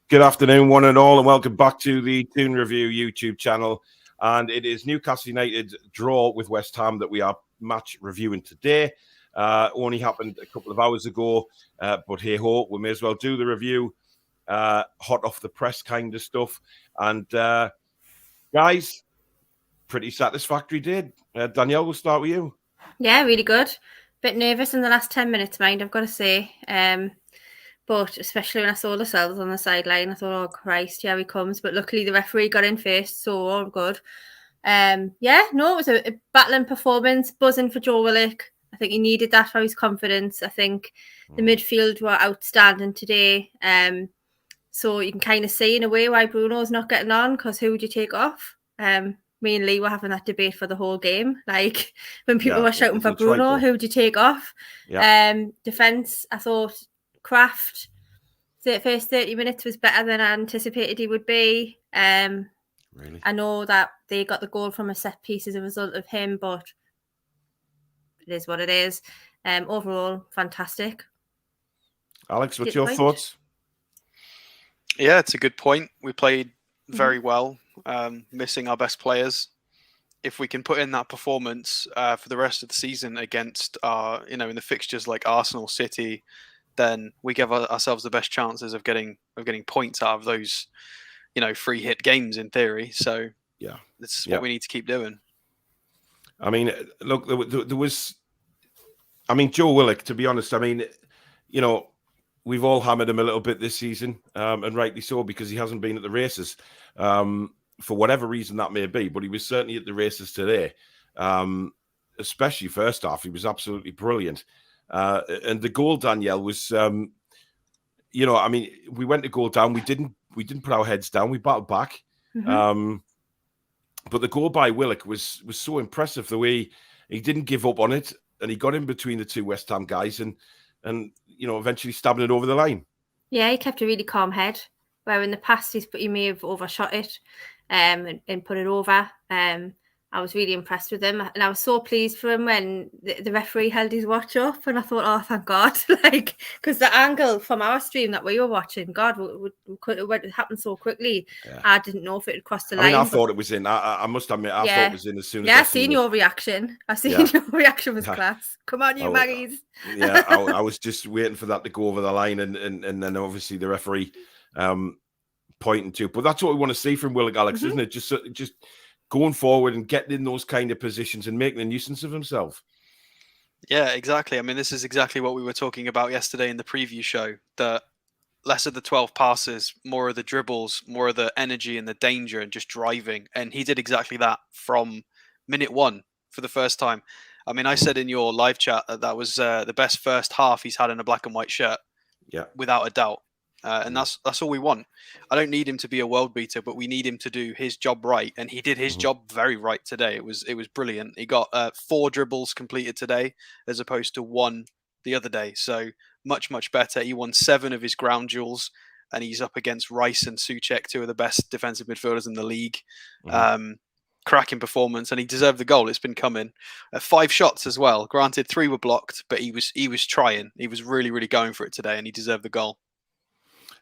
Good afternoon, one and all, and welcome back to the Toon Review YouTube channel. And it is Newcastle United's draw with West Ham that we are match reviewing today. Only happened a couple of hours ago, but hey ho, we may as well do the review. Hot off the press kind of stuff. And guys, pretty satisfactory day. Danielle, we'll start with you. Yeah, really good. Bit nervous in the last 10 minutes, mind, I've got to say. But especially when I saw the cells on the sideline, I thought, oh, Christ, here he comes. But luckily the referee got in first, so all good. It was a battling performance, buzzing for Joe Willock. I think he needed that for his confidence. I think the midfield were outstanding today. So you can kind of see in a way why Bruno's not getting on, because who would you take off? Me and Lee were having that debate for the whole game. Like when people were shouting for Bruno, who would you take off? Yeah. Defence, I thought Kraft, the first 30 minutes was better than I anticipated he would be. Really? I know that they got the goal from a set piece as a result of him, but it is what it is. Overall, fantastic. Alex, what's your thoughts? Yeah, it's a good point. We played very well, missing our best players. If we can put in that performance for the rest of the season against in the fixtures like Arsenal, City, then we give ourselves the best chances of getting points out of those, free hit games in theory. So yeah, that's what we need to keep doing. I mean, look, there was, Joe Willock, to be honest, we've all hammered him a little bit this season, and rightly so, because he hasn't been at the races for whatever reason that may be, but he was certainly at the races today, especially first half. He was absolutely brilliant. And the goal, Danielle, was, we went to go down. We didn't put our heads down. We battled back. But the goal by Willock was so impressive, the way he didn't give up on it, and he got in between the two West Ham guys and eventually stabbing it over the line. Yeah, he kept a really calm head, where in the past he may have overshot it and put it over. I was really impressed with him, and I was so pleased for him when the referee held his watch up, and I thought, oh, thank God, because the angle from our stream that we were watching, God, it happened so quickly. Yeah. I didn't know if it had crossed the line. I thought it was in. I must admit, I thought it was in as soon as I seen your reaction. Your reaction was class. Come on, you Maggies. Yeah, I was just waiting for that to go over the line, and then obviously the referee pointing to. But that's what we want to see from Willock, Alex, isn't it? Just going forward and getting in those kind of positions and making a nuisance of himself. Yeah, exactly. This is exactly what we were talking about yesterday in the preview show, that less of the 12 passes, more of the dribbles, more of the energy and the danger and just driving. And he did exactly that from minute one for the first time. I said in your live chat that was the best first half he's had in a black and white shirt. Yeah, without a doubt. And that's all we want. I don't need him to be a world beater, but we need him to do his job right, and he did his job very right today. It was brilliant. He got 4 dribbles completed today, as opposed to 1 the other day. So much better. He won 7 of his ground duels, and he's up against Rice and Souček, 2 of the best defensive midfielders in the league. Cracking performance, and he deserved the goal. It's been coming. 5 shots as well. Granted, 3 were blocked, but he was trying. He was really going for it today, and he deserved the goal.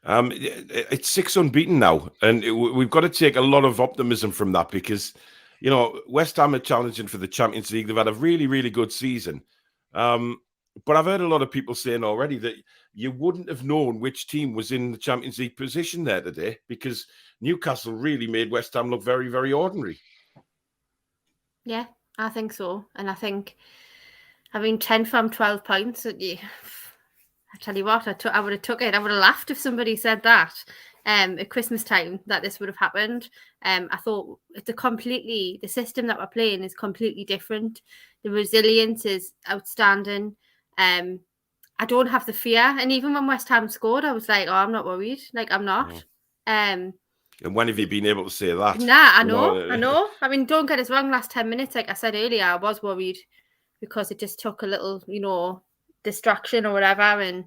It's 6 unbeaten now, and we've got to take a lot of optimism from that, because West Ham are challenging for the Champions League. They've had a really good season, but I've heard a lot of people saying already that you wouldn't have known which team was in the Champions League position there today, because Newcastle really made West Ham look very ordinary. Yeah, I think so, and I think 10 from 12 points. I tell you what, I would have took it. I would have laughed if somebody said that at Christmas time, that this would have happened. I thought the system that we're playing is completely different. The resilience is outstanding. I don't have the fear. And even when West Ham scored, I was like, oh, I'm not worried. I'm not. And when have you been able to say that? Nah, I know. Don't get us wrong, last 10 minutes, like I said earlier, I was worried because it just took a little, distraction or whatever, and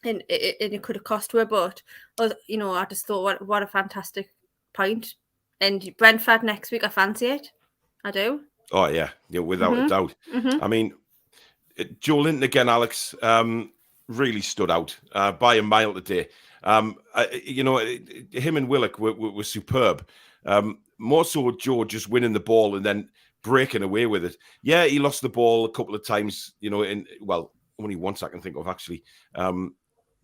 it could have cost her, but I just thought what a fantastic point. And Brentford next week, I fancy it. I do. Oh yeah, without a doubt. Joe Linton again, Alex, really stood out by a mile today. Him and Willock were superb. More so Joe just winning the ball and then breaking away with it. Yeah, he lost the ball a couple of times, only once I can think of actually,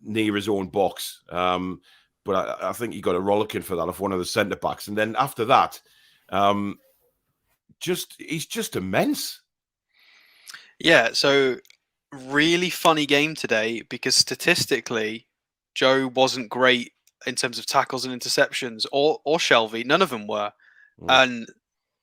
near his own box. But I think he got a rollicking for that off one of the centre backs. And then after that, he's just immense. Yeah, so really funny game today because statistically, Joe wasn't great in terms of tackles and interceptions, or Shelby. None of them were.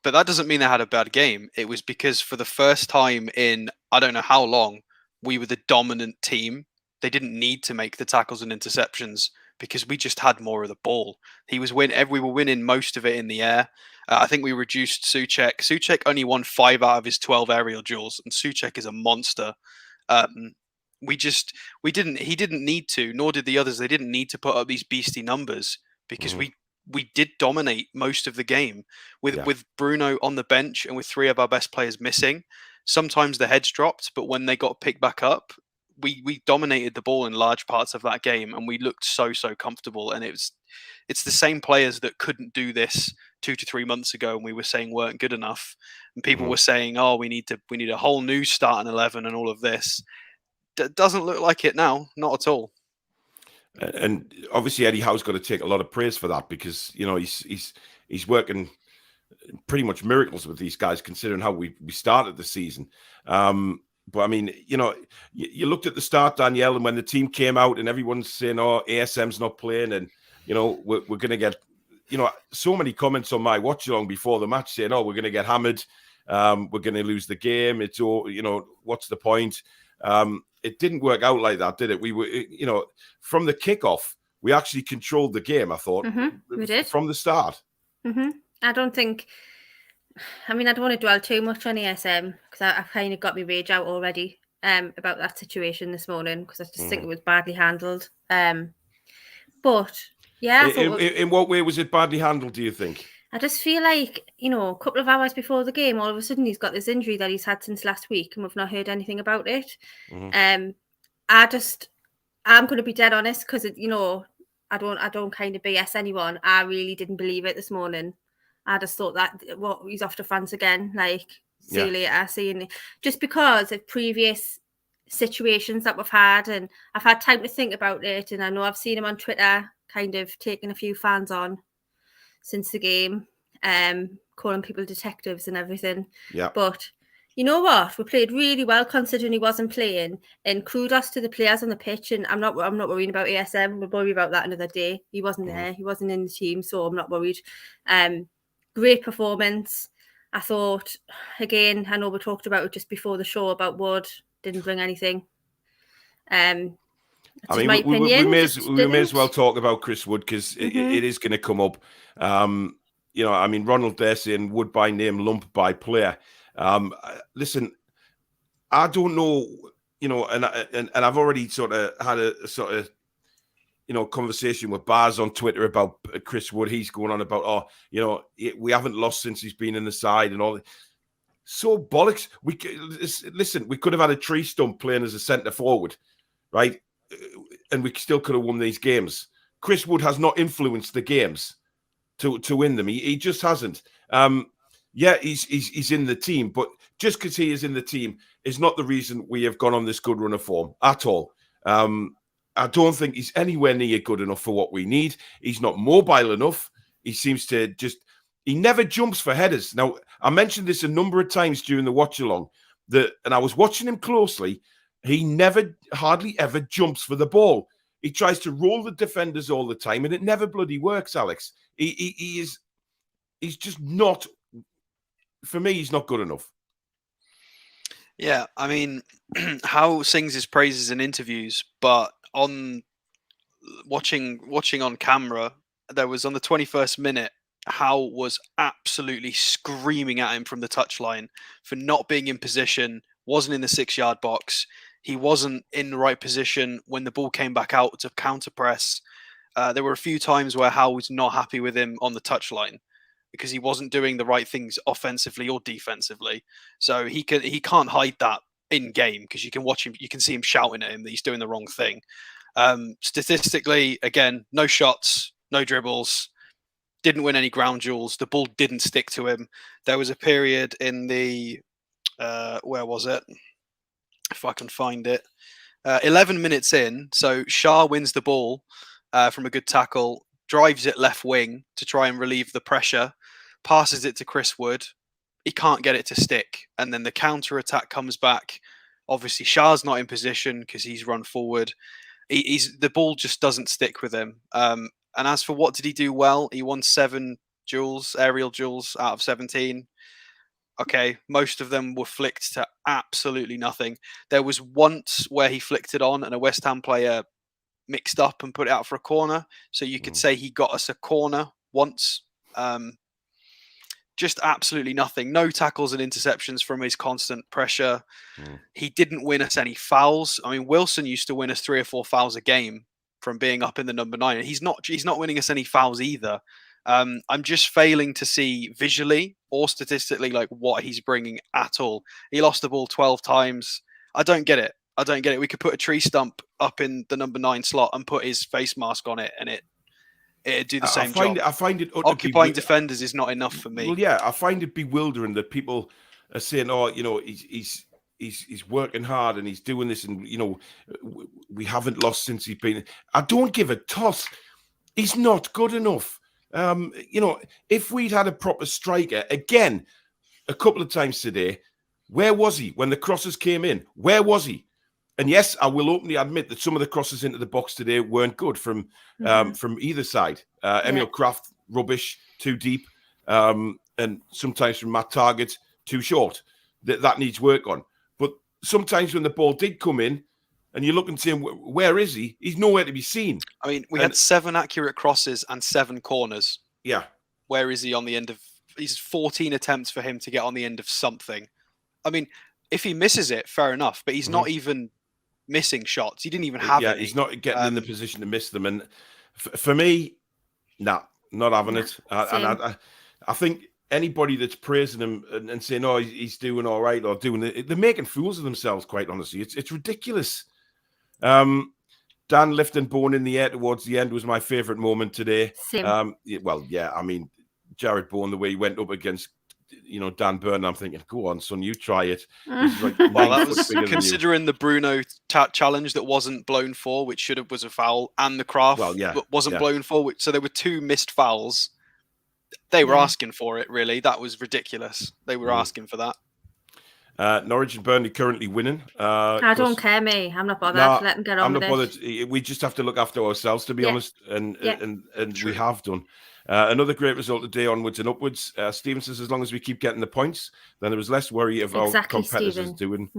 But that doesn't mean they had a bad game. It was because for the first time in I don't know how long, we were the dominant team. They didn't need to make the tackles and interceptions because we just had more of the ball. We were winning most of it in the air. I think we reduced Souček. Souček only won 5 out of his 12 aerial duels, and Souček is a monster. He didn't need to, nor did the others. They didn't need to put up these beastly numbers because we did dominate most of the game with Bruno on the bench and with 3 of our best players missing. Sometimes the heads dropped, but when they got picked back up, we dominated the ball in large parts of that game, and we looked so comfortable. And it's the same players that couldn't do this 2 to 3 months ago, and we were saying weren't good enough. And people were saying, "Oh, we need a whole new starting 11 and all of this." Doesn't look like it now, not at all. And obviously Eddie Howe's got to take a lot of praise for that because he's working pretty much miracles with these guys considering how we started the season. But I mean, you looked at the start, Danielle, and when the team came out and everyone's saying, "Oh, ASM's not playing," and we're going to get so many comments on my watch along before the match saying, "Oh, we're going to get hammered, we're going to lose the game. It's all what's the point?" It didn't work out like that, did it? We were, from the kickoff, we actually controlled the game. I thought we did from the start. I don't want to dwell too much on ASM because I've kind of got my rage out already about that situation this morning because I just think it was badly handled. But yeah, in what way was it badly handled? Do you think? I just feel like, a couple of hours before the game, all of a sudden he's got this injury that he's had since last week and we've not heard anything about it. I'm going to be dead honest because, I don't kind of BS anyone. I really didn't believe it this morning. I just thought that, he's off to France again. Like, see you later. Just because of previous situations that we've had and I've had time to think about it. And I know I've seen him on Twitter kind of taking a few fans on since the game, calling people detectives and everything. Yeah. But you know what? We played really well considering he wasn't playing. And kudos to the players on the pitch. And I'm not worrying about ASM. We'll worry about that another day. He wasn't there. He wasn't in the team, so I'm not worried. Great performance. I thought, again, I know we talked about it just before the show about Wood. Didn't bring anything. We may as well talk about Chris Wood because it is going to come up. Ronald there saying Wood by name, Lump by player. Listen, I don't know, and I've already sort of had a sort of, conversation with Baz on Twitter about Chris Wood. He's going on about, we haven't lost since he's been in the side and all that. So bollocks. We could have had a tree stump playing as a centre forward, right? And we still could have won these games. Chris Wood has not influenced the games to win them. He just hasn't. He's in the team, but just because he is in the team is not the reason we have gone on this good run of form at all. I don't think he's anywhere near good enough for what we need. He's not mobile enough. He seems to he never jumps for headers. Now, I mentioned this a number of times during the watch along, and I was watching him closely. He hardly ever jumps for the ball. He tries to roll the defenders all the time, and it never bloody works, Alex. He's just not, for me, he's not good enough. Yeah, I mean, Howe sings his praises in interviews, but on watching on camera, there was on the 21st minute, Howe was absolutely screaming at him from the touchline for not being in position, wasn't in the 6-yard box. He wasn't in the right position when the ball came back out to counter press. There were a few times where Howe was not happy with him on the touchline because he wasn't doing the right things offensively or defensively. So he can't hide that in game because you can watch him, you can see him shouting at him that he's doing the wrong thing. Statistically, again, no shots, no dribbles, didn't win any ground duels. The ball didn't stick to him. There was a period in the, where was it? If I can find it. 11 minutes in, so Shah wins the ball from a good tackle, drives it left wing to try and relieve the pressure, passes it to Chris Wood. He can't get it to stick. And then the counter attack comes back. Obviously, Shah's not in position because he's run forward. The ball just doesn't stick with him. And as for what did he do well, he won 7 duels, aerial duels out of 17. Okay, most of them were flicked to absolutely nothing. There was once where he flicked it on and a West Ham player mixed up and put it out for a corner. So you could say he got us a corner once. Just absolutely nothing. No tackles and interceptions from his constant pressure. He didn't win us any fouls. I mean, Wilson used to win us 3 or 4 fouls a game from being up in the number 9. And he's not winning us any fouls either. I'm just failing to see visually or statistically like what he's bringing at all. He lost the ball 12 times. I don't get it. We could put a tree stump up in the number 9 slot and put his face mask on it, and it'd do the same job. I find it occupying defenders is not enough for me. Well, yeah, I find it bewildering that people are saying, "Oh, you know, he's working hard and he's doing this, and you know, we haven't lost since he's been." I don't give a toss. He's not good enough. You know, if we'd had a proper striker again, a couple of times today, where was he when the crosses came in? Where was he? And yes, I will openly admit that some of the crosses into the box today weren't good from either side. Emil Kraft, rubbish, too deep, and sometimes from Matt Targett, too short. That needs work on. But sometimes when the ball did come in, and you look and see him, where is he? He's nowhere to be seen. I mean, we had 7 accurate crosses and 7 corners. Yeah. Where is he on the end of... He's 14 attempts for him to get on the end of something. I mean, if he misses it, fair enough, but he's not even missing shots. He didn't even have any. He's not getting in the position to miss them. And for me, not having it. And I think anybody that's praising him and saying, "Oh, he's doing all right," or doing it, they're making fools of themselves. Quite honestly, it's ridiculous. Dan lifting Bowen in the air towards the end was my favourite moment today. Same. Well, yeah, I mean, Jared Bowen, the way he went up against, you know, Dan Burn, I'm thinking, go on, son, you try it. Like well, that was considering the Bruno challenge that wasn't blown for, which was a foul, and the Kraft wasn't blown for, so there were 2 missed fouls. They were asking for it, really. That was ridiculous. They were asking for that. Norwich and Burnley currently winning. I don't care, me. I'm not bothered. Let them get on with it. I'm not bothered. We just have to look after ourselves, to be honest, and we have done. Another great result today, onwards and upwards. Stephen says, as long as we keep getting the points, then there was less worry of our competitors doing.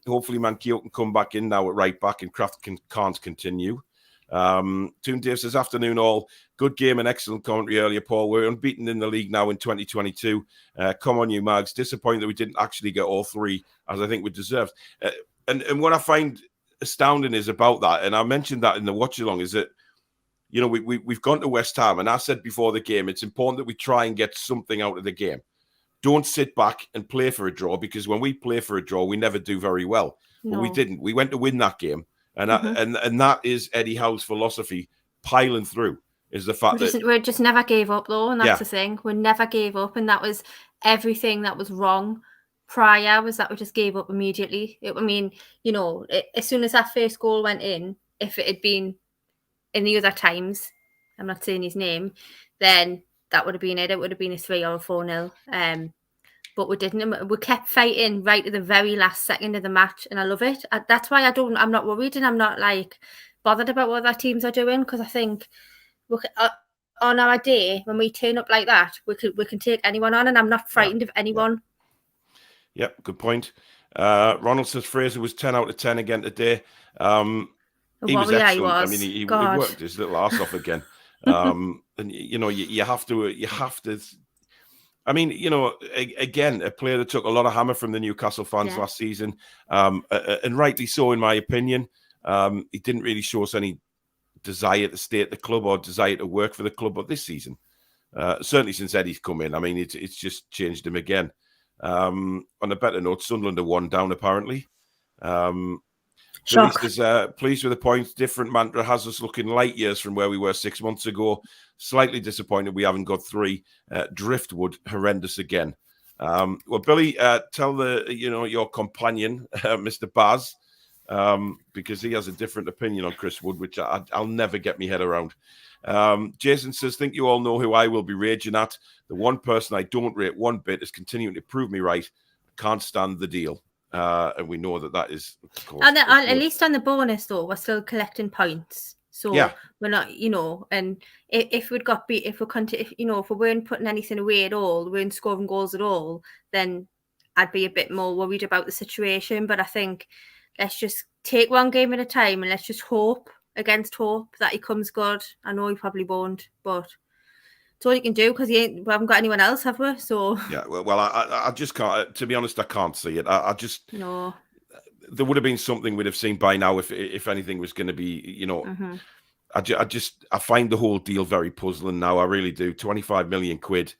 Hopefully, Manquillo can come back in now at right back, and Kraft can't continue. Toon Dave says, afternoon all. Good game and excellent commentary earlier, Paul. We're unbeaten in the league now in 2022. Come on, you Mags. Disappointed that we didn't actually get all 3, as I think we deserved. And what I find astounding is about that, and I mentioned that in the watch-along, is that, you know, we've gone to West Ham, and I said before the game, it's important that we try and get something out of the game. Don't sit back and play for a draw, because when we play for a draw, we never do very well. No. But we didn't. We went to win that game. And and that is Eddie Howe's philosophy, piling through, is the fact that we just never gave up, though, and that's the thing. We never gave up, and that was everything that was wrong prior, was that we just gave up immediately. I mean, you know, as soon as that first goal went in, if it had been in the other times, I'm not saying his name, then that would have been it. It would have been a 3 or a 4-0. But we didn't. We kept fighting right to the very last second of the match, and I love it. That's why I'm not worried, and I'm not like bothered about what our teams are doing, because I think on our day when we turn up like that, we can take anyone on, and I'm not frightened of anyone. Yep, good point. Ronald says Fraser was 10 out of 10 again today. He was excellent. I mean, he worked his little arse off again. And you know, you have to. I mean, you know, again, a player that took a lot of hammer from the Newcastle fans last season, and rightly so, in my opinion. He didn't really show us any desire to stay at the club or desire to work for the club. But this season, certainly since Eddie's come in, I mean, it's just changed him again. On a better note, Sunderland are 1 down, apparently. Billy Shock. says, pleased with the points. Different mantra has us looking light years from where we were 6 months ago. Slightly disappointed we haven't got 3. Driftwood, horrendous again. Well, Billy, tell your companion, Mr. Baz, because he has a different opinion on Chris Wood, which I'll never get my head around. Jason says, think you all know who I will be raging at. The one person I don't rate one bit is continuing to prove me right. Can't stand the deal. And we know that is, of course. And at least on the bonus, though, we're still collecting points. So we're not, and if we weren't putting anything away at all, we weren't scoring goals at all, then I'd be a bit more worried about the situation. But I think let's just take one game at a time and let's just hope against hope that he comes good. I know he probably won't, but it's all you can do because we haven't got anyone else, have we? So yeah, well, I just can't. To be honest, I can't see it. I just no. There would have been something we'd have seen by now if anything was going to be, I find the whole deal very puzzling now. I really do. 25 million quid.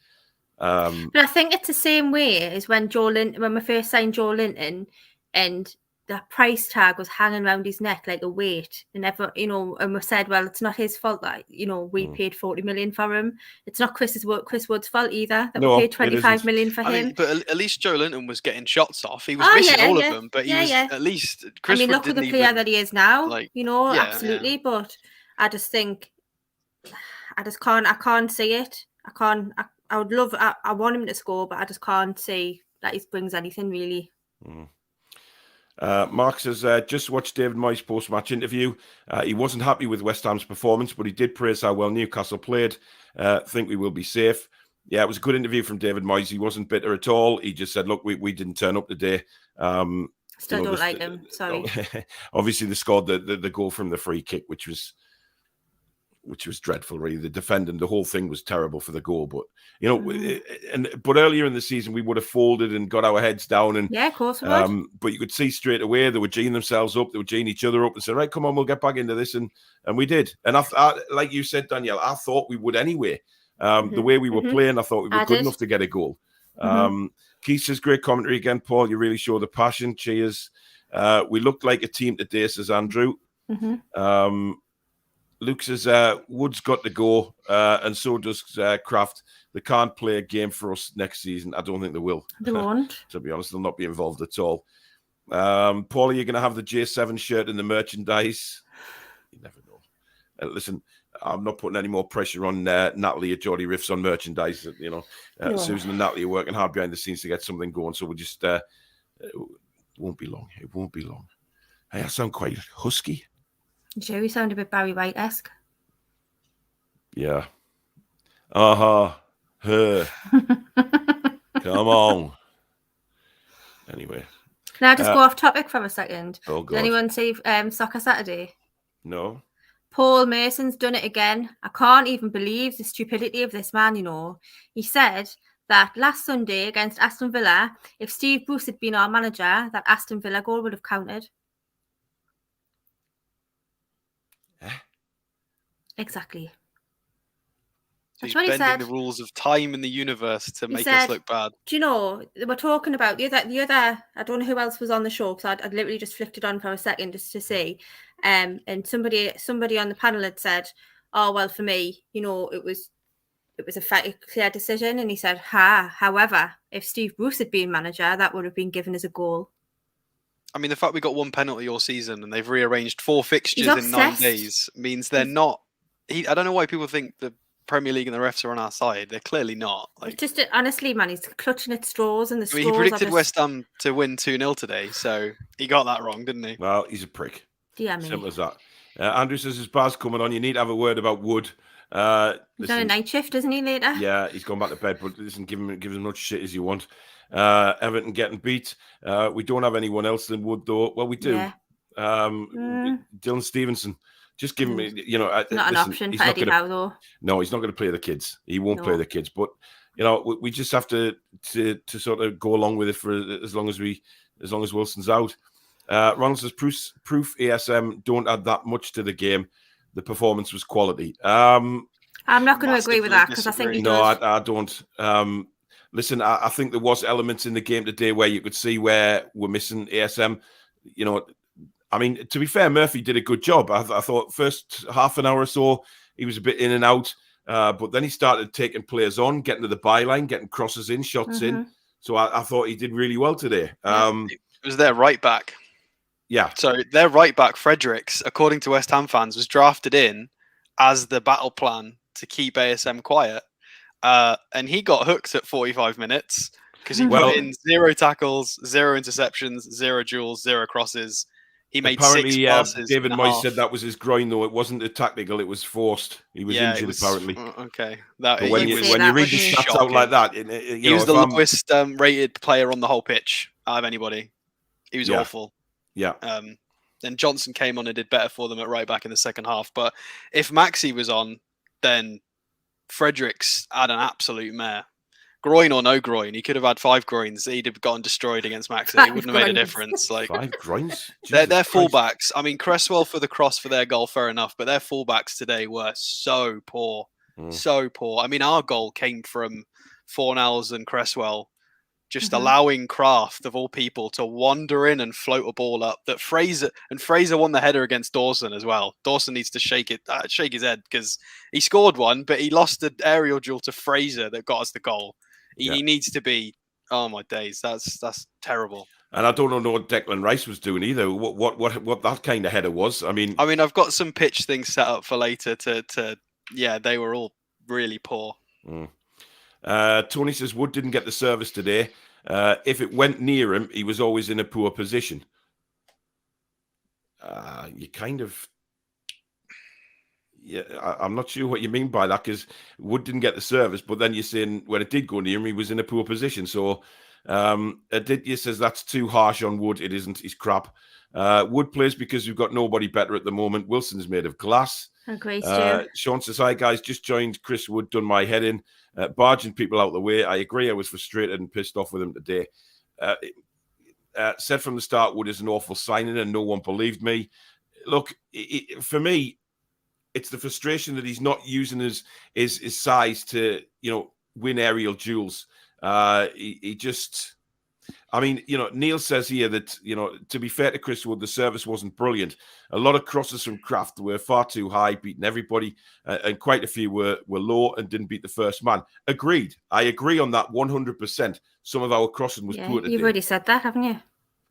But I think it's the same way as when we first signed Joe Linton, and the price tag was hanging around his neck like a weight, and and we said, well, it's not his fault that we paid 40 million for him. It's not Chris Wood's fault either that we paid 25 million for him. But at least Joe Linton was getting shots off. He was missing all of them, but he was at least. Chris look at the player that he is now. Absolutely. Yeah. But I just think I can't see it. I would love. I want him to score, but I just can't see that he brings anything really. Mark says, just watched David Moyes' post-match interview. He wasn't happy with West Ham's performance, but he did praise how well Newcastle played. Think we will be safe. Yeah, it was a good interview from David Moyes. He wasn't bitter at all. He just said, look, we didn't turn up today. Still don't like him. Sorry. Obviously, they scored the goal from the free kick, which was dreadful, really. The defending, the whole thing was terrible for the goal. But but earlier in the season, we would have folded and got our heads down, and of course we would. But you could see straight away they were geeing themselves up, they were geeing each other up, and said, "Right, come on, we'll get back into this," and we did. And I like you said, Danielle, I thought we would anyway. The way we were playing, I thought we were good enough to get a goal. Keith says, "Great commentary again, Paul. You really show the passion. Cheers." We looked like a team today, says Andrew. Luke says, Wood's got to go, and so does Kraft. They can't play a game for us next season. I don't think they will. They won't. To be honest, they'll not be involved at all. Paul, are you going to have the J7 shirt in the merchandise? You never know. Listen, I'm not putting any more pressure on Natalie or Jody Riffs on merchandise. Susan and Natalie are working hard behind the scenes to get something going. So we'll just, it won't be long. It won't be long. Hey, I sound quite husky. Joey sound a bit Barry White-esque. Yeah. Her. Come on. Anyway. Can I just go off topic for a second? Oh, God. Did anyone see Soccer Saturday? No. Paul Mason's done it again. I can't even believe the stupidity of this man, He said that last Sunday against Aston Villa, if Steve Bruce had been our manager, that Aston Villa goal would have counted. Exactly. That's what he said. The rules of time in the universe to make us look bad. Do you know, we're talking about the other, I don't know who else was on the show, because I'd literally just flicked it on for a second just to see. And somebody on the panel had said, oh, well, for me, it was a clear decision. And he said, however, if Steve Bruce had been manager, that would have been given as a goal. I mean, the fact we got one penalty all season and they've rearranged 4 fixtures in 9 days means they're not. I don't know why people think the Premier League and the refs are on our side. They're clearly not. Just honestly, man, he's clutching at straws, and he predicted West Ham to win 2-0 today, so he got that wrong, didn't he? Well, he's a prick. Yeah, simple as that. Andrew says, "His Baz coming on. You need to have a word about Wood." He's on a night shift, isn't he? Later. Yeah, he's gone back to bed. But listen, give him as much shit as you want. Everton getting beat. We don't have anyone else than Wood, though. Well, we do. Yeah. Dylan Stevenson. Just give him, not an option for Eddie Howe, though. No, he's not going to play the kids. He won't play the kids. But we just have to sort of go along with it for as long as Wilson's out. Ronald says, proof ASM don't add that much to the game. The performance was quality. I'm not going to agree with that because I think he does. I don't. Listen, I think there was elements in the game today where you could see where we're missing ASM. I mean, to be fair, Murphy did a good job. I thought first half an hour or so, he was a bit in and out. But then he started taking players on, getting to the byline, getting crosses in, shots in. So I thought he did really well today. It was their right back. Yeah. So their right back, Fredericks, according to West Ham fans, was drafted in as the battle plan to keep ASM quiet. And he got hooked at 45 minutes because he put in 0 tackles, 0 interceptions, 0 duels, 0 crosses. He made apparently, 6 passes. David Moyes said that was his groin, though. It wasn't a tactical, it was forced. He was injured, apparently. Okay. But when you read the stats out like that, he was the lowest rated player on the whole pitch out of anybody. He was awful. Yeah. Then Johnson came on and did better for them at right back in the second half. But if Maxi was on, then Fredericks had an absolute mare. Groin or no groin, he could have had 5 groins. He'd have gotten destroyed against Maxi. It wouldn't have made a difference. Like 5 groins? They're fullbacks. I mean, Cresswell for the cross for their goal, fair enough. But their fullbacks today were so poor. So poor. I mean, our goal came from Fornells and Cresswell just allowing Kraft, of all people, to wander in and float a ball up. That Fraser won the header against Dawson as well. Dawson needs to shake his head because he scored one, but he lost the aerial duel to Fraser that got us the goal. He needs to be. Oh my days, that's terrible. And I don't know what Declan Rice was doing either. What that kind of header was. I mean, I've got some pitch things set up for later. They were all really poor. Tony says Wood didn't get the service today. If it went near him, he was always in a poor position. You kind of... Yeah, I'm not sure what you mean by that, because Wood didn't get the service, but then you're saying when it did go near him, he was in a poor position. So Aditya says that's too harsh on Wood. It isn't. He's crap. Wood plays because we've got nobody better at the moment. Wilson's made of glass. Agreed, Stu. Sean says, hi guys, just joined. Chris Wood done my head in, barging people out the way. I agree. I was frustrated and pissed off with him today. Said from the start, Wood is an awful signing and no one believed me. Look, for me, it's the frustration that he's not using his size to, win aerial duels. He just... I mean, Neil says here that, to be fair to Chris Wood, the service wasn't brilliant. A lot of crosses from Kraft were far too high, beating everybody, and quite a few were low and didn't beat the first man. Agreed. I agree on that 100%. Some of our crossing was poor today. You've already said that, haven't you?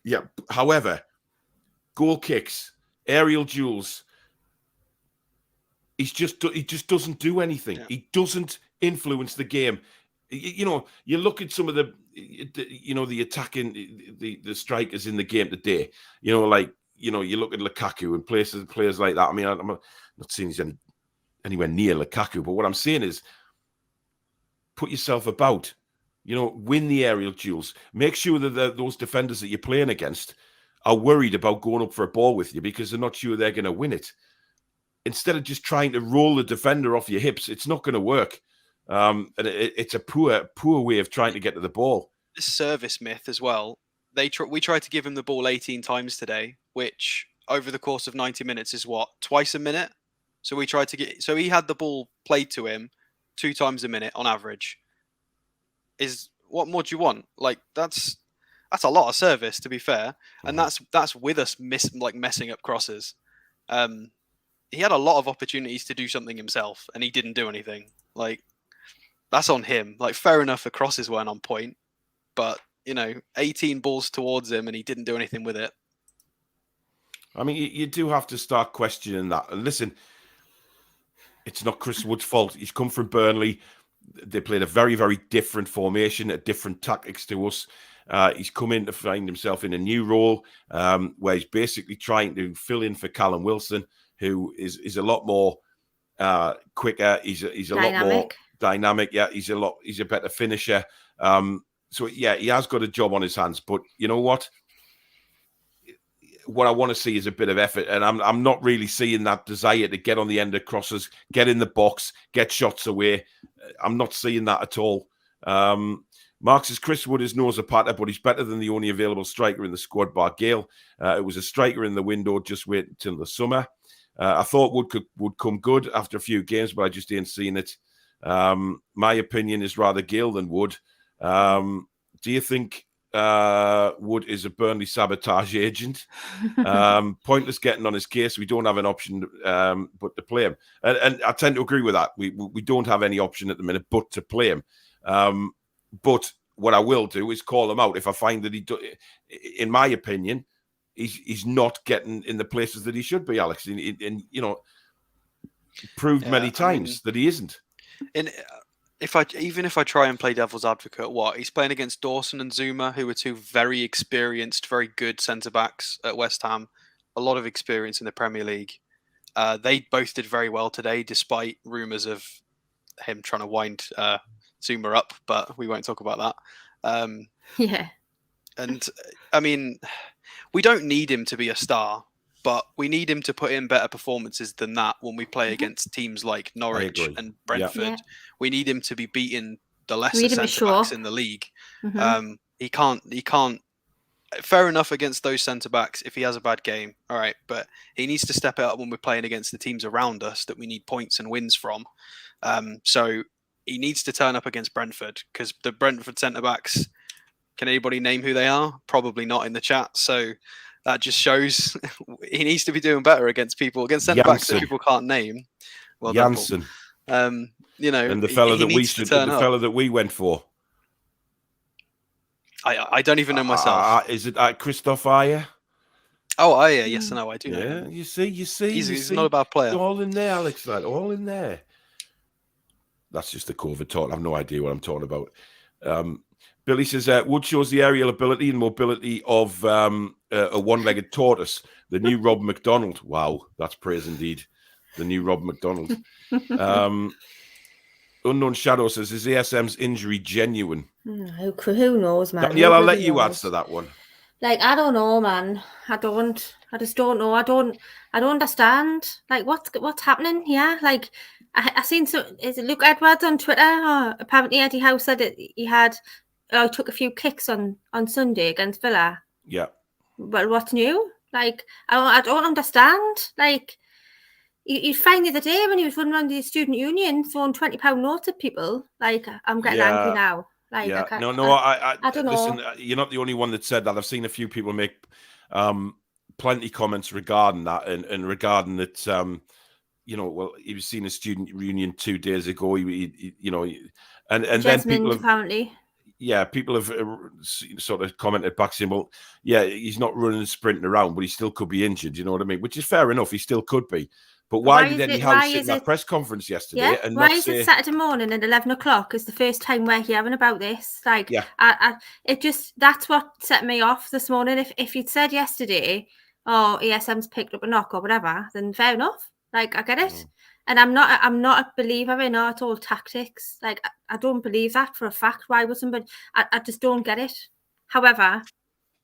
Yeah. However, goal kicks, aerial duels, he just doesn't do anything. Yeah. He doesn't influence the game. You look at some of the attacking, the strikers in the game today. You look at Lukaku and players like that. I mean, I'm not saying he's anywhere near Lukaku, but what I'm saying is, put yourself about. Win the aerial duels. Make sure that those defenders that you're playing against are worried about going up for a ball with you because they're not sure they're going to win it. Instead of just trying to roll the defender off your hips, it's not going to work. And it's a poor way of trying to get to the ball. The service myth as well. We tried to give him the ball 18 times today, which over the course of 90 minutes is what, twice a minute. So he had the ball played to him 2 times a minute on average. What more do you want? Like that's a lot of service, to be fair, and that's with us messing up crosses. He had a lot of opportunities to do something himself, and he didn't do anything. Like. That's on him. Like, fair enough, the crosses weren't on point, but 18 balls towards him and he didn't do anything with it. I mean, you do have to start questioning that. And listen, it's not Chris Wood's fault. He's come from Burnley. They played a very, very different formation, a different tactics to us. He's come in to find himself in a new role where he's basically trying to fill in for Callum Wilson, who is a lot more quicker. He's a lot more dynamic. Yeah, he's a better finisher. So yeah, he has got a job on his hands. But you know what? What I want to see is a bit of effort, and I'm not really seeing that desire to get on the end of crosses, get in the box, get shots away. I'm not seeing that at all. Mark says Chris Wood is no Zapata, but he's better than the only available striker in the squad, bar Gale. It was a striker in the window. Just wait until the summer. I thought Wood would come good after a few games, but I just ain't seen it. My opinion is rather Gale than Wood. Do you think Wood is a Burnley sabotage agent. Pointless getting on his case. We don't have an option but to play him. And I tend to agree with that. We don't have any option at the minute but to play him. But what I will do is call him out if I find that in my opinion, he's not getting in the places that he should be, Alex. And you know, proved many times that he isn't. Even if I try and play devil's advocate, he's playing against Dawson and Zuma, who are two very experienced, very good centre backs at West Ham, a lot of experience in the Premier League. They both did very well today, despite rumours of him trying to wind Zuma up, but we won't talk about that. Yeah. And I mean, we don't need him to be a star, but we need him to put in better performances than that when we play against teams like Norwich and Brentford. Yeah. We need him to be beating the lesser centre-backs in the league. He can't. Fair enough against those centre-backs if he has a bad game, all right, but he needs to step it up when we're playing against the teams around us that we need points and wins from. So he needs to turn up against Brentford, because the Brentford centre-backs, can anybody name who they are? Probably not in the chat. So that just shows he needs to be doing better against centre-backs that people can't name. Well, Janssen. You know, and the fella that we went for. I don't even know myself. Is it Christoph Ayer? Oh, Ayer, yes, I know. I do know him. You see. He's not a bad player. It's all in there, Alex. That all in there. That's just the COVID talk. I have no idea what I'm talking about. Billy says, Wood shows the aerial ability and mobility of a one-legged tortoise. The new Rob McDonald. Wow, that's praise indeed. The new Rob McDonald. Unknown Shadow says, is ASM's injury genuine? Who knows, man? Danielle, I'll let you answer that one. Like, I don't know, man. I just don't know. I don't understand. Like, what's happening here? Like, I seen is it Luke Edwards on Twitter? Or apparently Eddie Howe said that he took a few kicks on Sunday against Villa. Yeah. But what's new? Like, I don't understand. Like, you'd find the other day when he was running around the student union throwing £20 notes at people. Like, I'm getting angry now. Like, I don't know. Listen, you're not the only one that said that. I've seen a few people make plenty comments regarding that and regarding that. Well, he was seen a student union 2 days ago. And then people have, apparently. Yeah, people have sort of commented back saying, well, yeah, he's not running and sprinting around, but he still could be injured. You know what I mean? Which is fair enough. He still could be. But why did Eddie Howe sit in that press conference yesterday? Yeah, and why is it Saturday morning at 11 o'clock is the first time we're hearing about this? Like, that's what set me off this morning. If you'd said yesterday, ESM's picked up a knock or whatever, then fair enough. Like, I get it. And I'm not a believer in it's all tactics. Like, I don't believe that for a fact. Why would somebody? I just don't get it. However,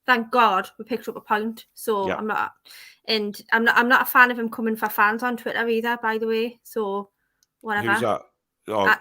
thank God we picked up a point. So I'm not a fan of him coming for fans on Twitter either, by the way. So whatever. Who's that? Oh,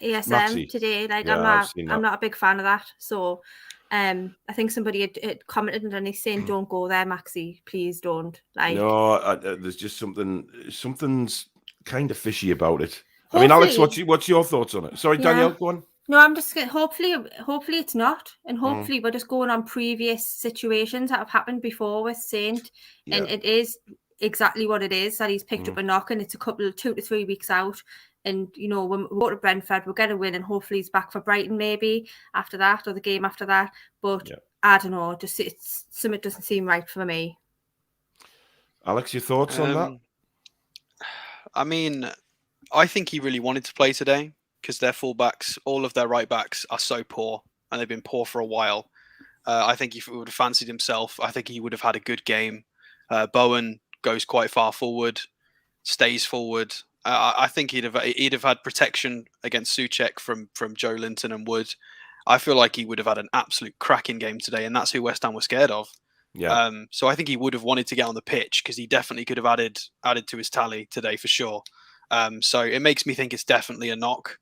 ESM Maxie. Today. Like, yeah, I'm not a big fan of that. So I think somebody had commented and he's saying, "Don't go there, Maxie. Please don't." Like, no, there's just something's kind of fishy about it. I mean, Alex, what's your thoughts on it? Sorry, Danielle, go on. No, I'm just hopefully it's not, and hopefully we're just going on previous situations that have happened before with Saint, and it is exactly what it is, that he's picked up a knock, and it's a couple 2 to 3 weeks out, and when we go to Brentford, we'll get a win, and hopefully he's back for Brighton maybe after that, or the game after that. But I don't know, just something doesn't seem right for me. Alex, your thoughts on that? I mean, I think he really wanted to play today because their fullbacks, all of their right backs, are so poor, and they've been poor for a while. I think if he would have fancied himself, I think he would have had a good game. Bowen goes quite far forward, stays forward. I think he'd have had protection against Souček from Joe Linton and Wood. I feel like he would have had an absolute cracking game today, and that's who West Ham were scared of. Yeah. So I think he would have wanted to get on the pitch because he definitely could have added to his tally today for sure. So it makes me think it's definitely a knock.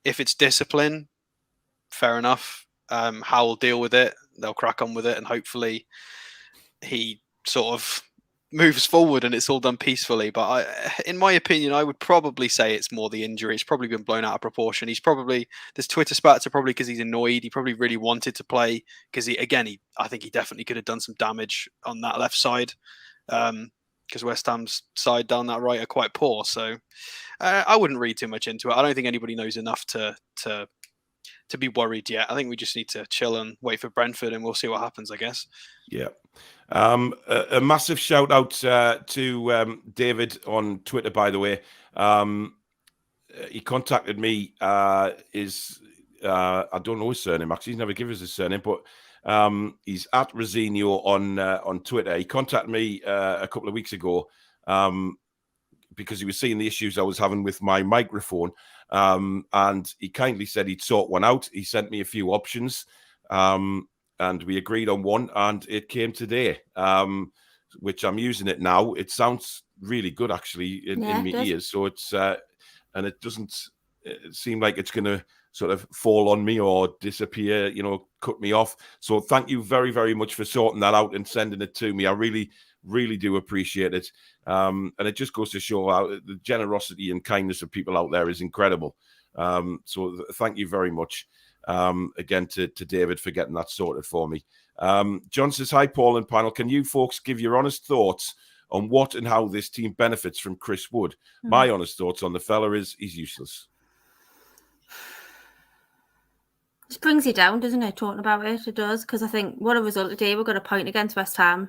If it's discipline, fair enough. Howe will deal with it. They'll crack on with it, and hopefully he sort of moves forward and it's all done peacefully. But in my opinion, I would probably say it's more the injury. It's probably been blown out of proportion. This Twitter spats are probably because he's annoyed. He probably really wanted to play because I think he definitely could have done some damage on that left side. Because West Ham's side down that right are quite poor. So I wouldn't read too much into it. I don't think anybody knows enough to be worried yet. I think we just need to chill and wait for Brentford, and we'll see what happens, I guess. Yeah. A massive shout out to David on Twitter, by the way. He contacted me. I don't know his surname, actually. He's never given us his surname, but he's at Rosinio on Twitter. He contacted me a couple of weeks ago because he was seeing the issues I was having with my microphone. And he kindly said he'd sort one out. He sent me a few options. And we agreed on one, and it came today, which I'm using it now. It sounds really good, actually, in my ears. So it's and it doesn't seem like it's going to sort of fall on me or disappear, cut me off. So thank you very, very much for sorting that out and sending it to me. I really, really do appreciate it. And it just goes to show how the generosity and kindness of people out there is incredible. So thank you very much. Again to David for getting that sorted for me. John says, hi Paul and panel, can you folks give your honest thoughts on what and how this team benefits from Chris Wood? My honest thoughts on the fella is he's useless. Just brings you down, doesn't it, talking about it? It does, because I think what a result today. We got a point against West Ham,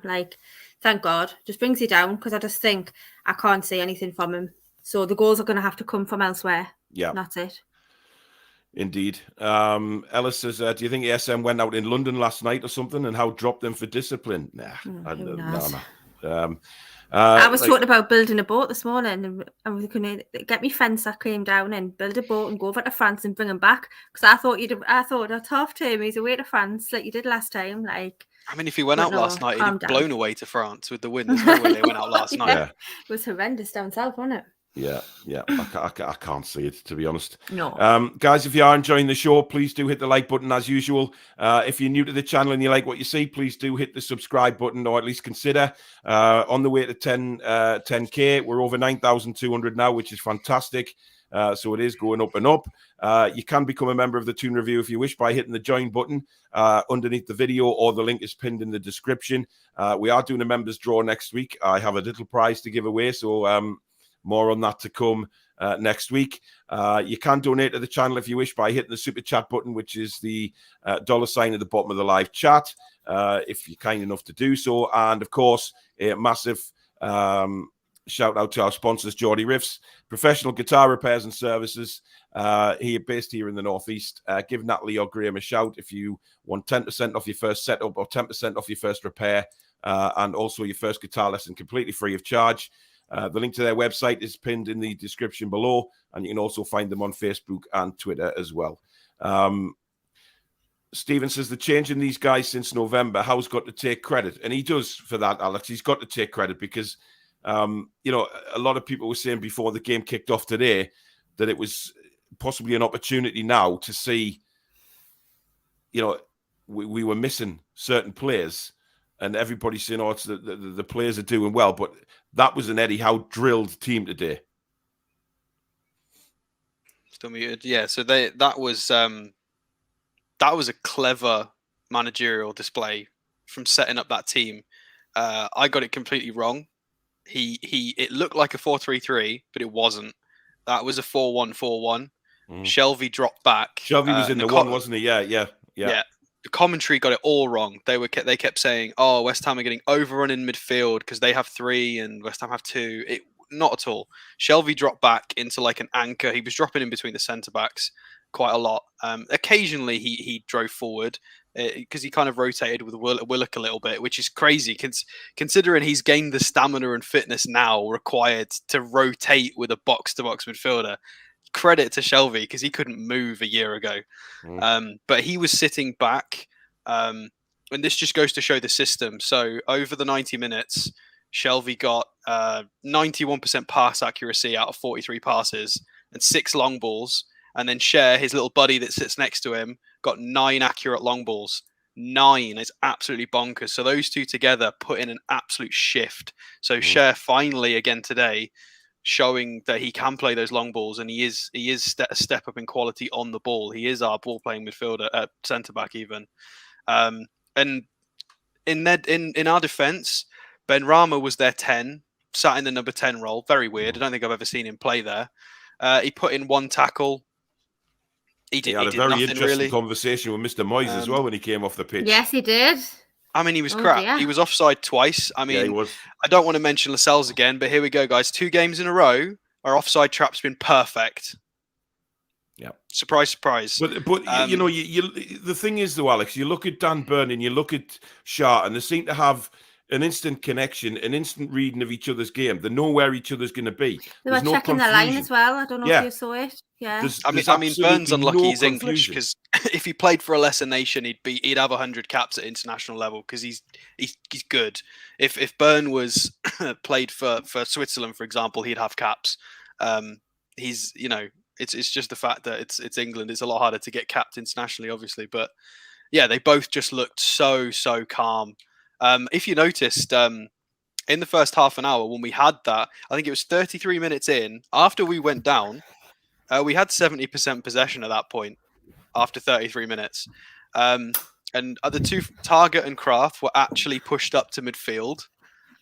thank God. Just brings you down, because I just think I can't see anything from him, so the goals are going to have to come from elsewhere. Yeah, that's it. Indeed. Ellis says, do you think ESM went out in London last night or something and Howe dropped them for discipline? I was talking about building a boat this morning, and I was going to get me fence that came down and build a boat and go over to France and bring him back, because I thought at half term he's away to France like you did last time. If he went out last night, he'd be blown away to France with the wind. There's no way they went out last night. Yeah. It was horrendous down south, wasn't it? Yeah. I can't see it, to be honest. No. Guys, if you are enjoying the show, please do hit the like button as usual. If you're new to the channel and you like what you see, please do hit the subscribe button, or at least consider. On the way to 10K, we're over 9,200 now, which is fantastic. So it is going up and up. You can become a member of the Toon Review if you wish by hitting the join button underneath the video, or the link is pinned in the description. We are doing a members draw next week. I have a little prize to give away, so more on that to come next week. You can donate to the channel if you wish by hitting the super chat button, which is the $sign at the bottom of the live chat, if you're kind enough to do so. And of course, a massive shout out to our sponsors, Geordie Riffs, professional guitar repairs and services, based here in the Northeast. Give Natalie or Graham a shout if you want 10% off your first setup or 10% off your first repair, and also your first guitar lesson completely free of charge. The link to their website is pinned in the description below, and you can also find them on Facebook and Twitter as well. Stephen says, the change in these guys since November, Howe's got to take credit. And he does for that, Alex. He's got to take credit because, a lot of people were saying before the game kicked off today that it was possibly an opportunity now to see, we were missing certain players. And everybody's saying, it's the players are doing well. But that was an Eddie Howe drilled team today. Still muted. Yeah, so that was a clever managerial display from setting up that team. I got it completely wrong. It looked like a 4-3-3, but it wasn't. That was a 4-1-4-1. Shelvey dropped back. Shelvey was in the one, wasn't he? Yeah. The commentary got it all wrong. They kept saying, "Oh, West Ham are getting overrun in midfield because they have 3 and West Ham have 2." Not at all. Shelvey dropped back into like an anchor. He was dropping in between the centre backs quite a lot. Occasionally, he drove forward because he kind of rotated with Willock a little bit, which is crazy considering he's gained the stamina and fitness now required to rotate with a box-to-box midfielder. Credit to Shelvey because he couldn't move a year ago. But he was sitting back. And this just goes to show the system. So over the 90 minutes, Shelvey got 91% pass accuracy out of 43 passes and 6 long balls. And then Cher, his little buddy that sits next to him, got 9 accurate long balls. 9. It's absolutely bonkers. So those two together put in an absolute shift. So Cher finally again today showing that he can play those long balls, and he is a step up in quality on the ball. He is our ball playing midfielder at centre back even. And in our defence, Ben Rama was their 10, sat in the number 10 role. Very weird. I don't think I've ever seen him play there. He put in 1 tackle. He had a did very nothing interesting really. conversation with Mr. Moyes as well when he came off the pitch. Yes, he did. I mean, he was crap. Dear. He was offside twice. I mean, Yeah, he was. I don't want to mention Lascelles again, but here we go, guys. 2 games in a row, our offside trap's been perfect. Yeah. Surprise, surprise. But you know, the thing is though, Alex, you look at Dan Burn and you look at Shah, and they seem to have an instant connection, an instant reading of each other's game. They know where each other's going to be. They were checking the line as well. I don't know if you saw it. Yeah. I mean, Burns unlucky he's English, because if he played for a lesser nation, he'd have 100 caps at international level because he's good. If Burn was played for Switzerland, for example, he'd have caps. He's it's just the fact that it's England. It's a lot harder to get capped internationally, obviously. But yeah, they both just looked so calm. If you noticed, in the first half an hour when we had that, I think it was 33 minutes in, after we went down, we had 70% possession at that point after 33 minutes. And the two, Target and Kraft, were actually pushed up to midfield.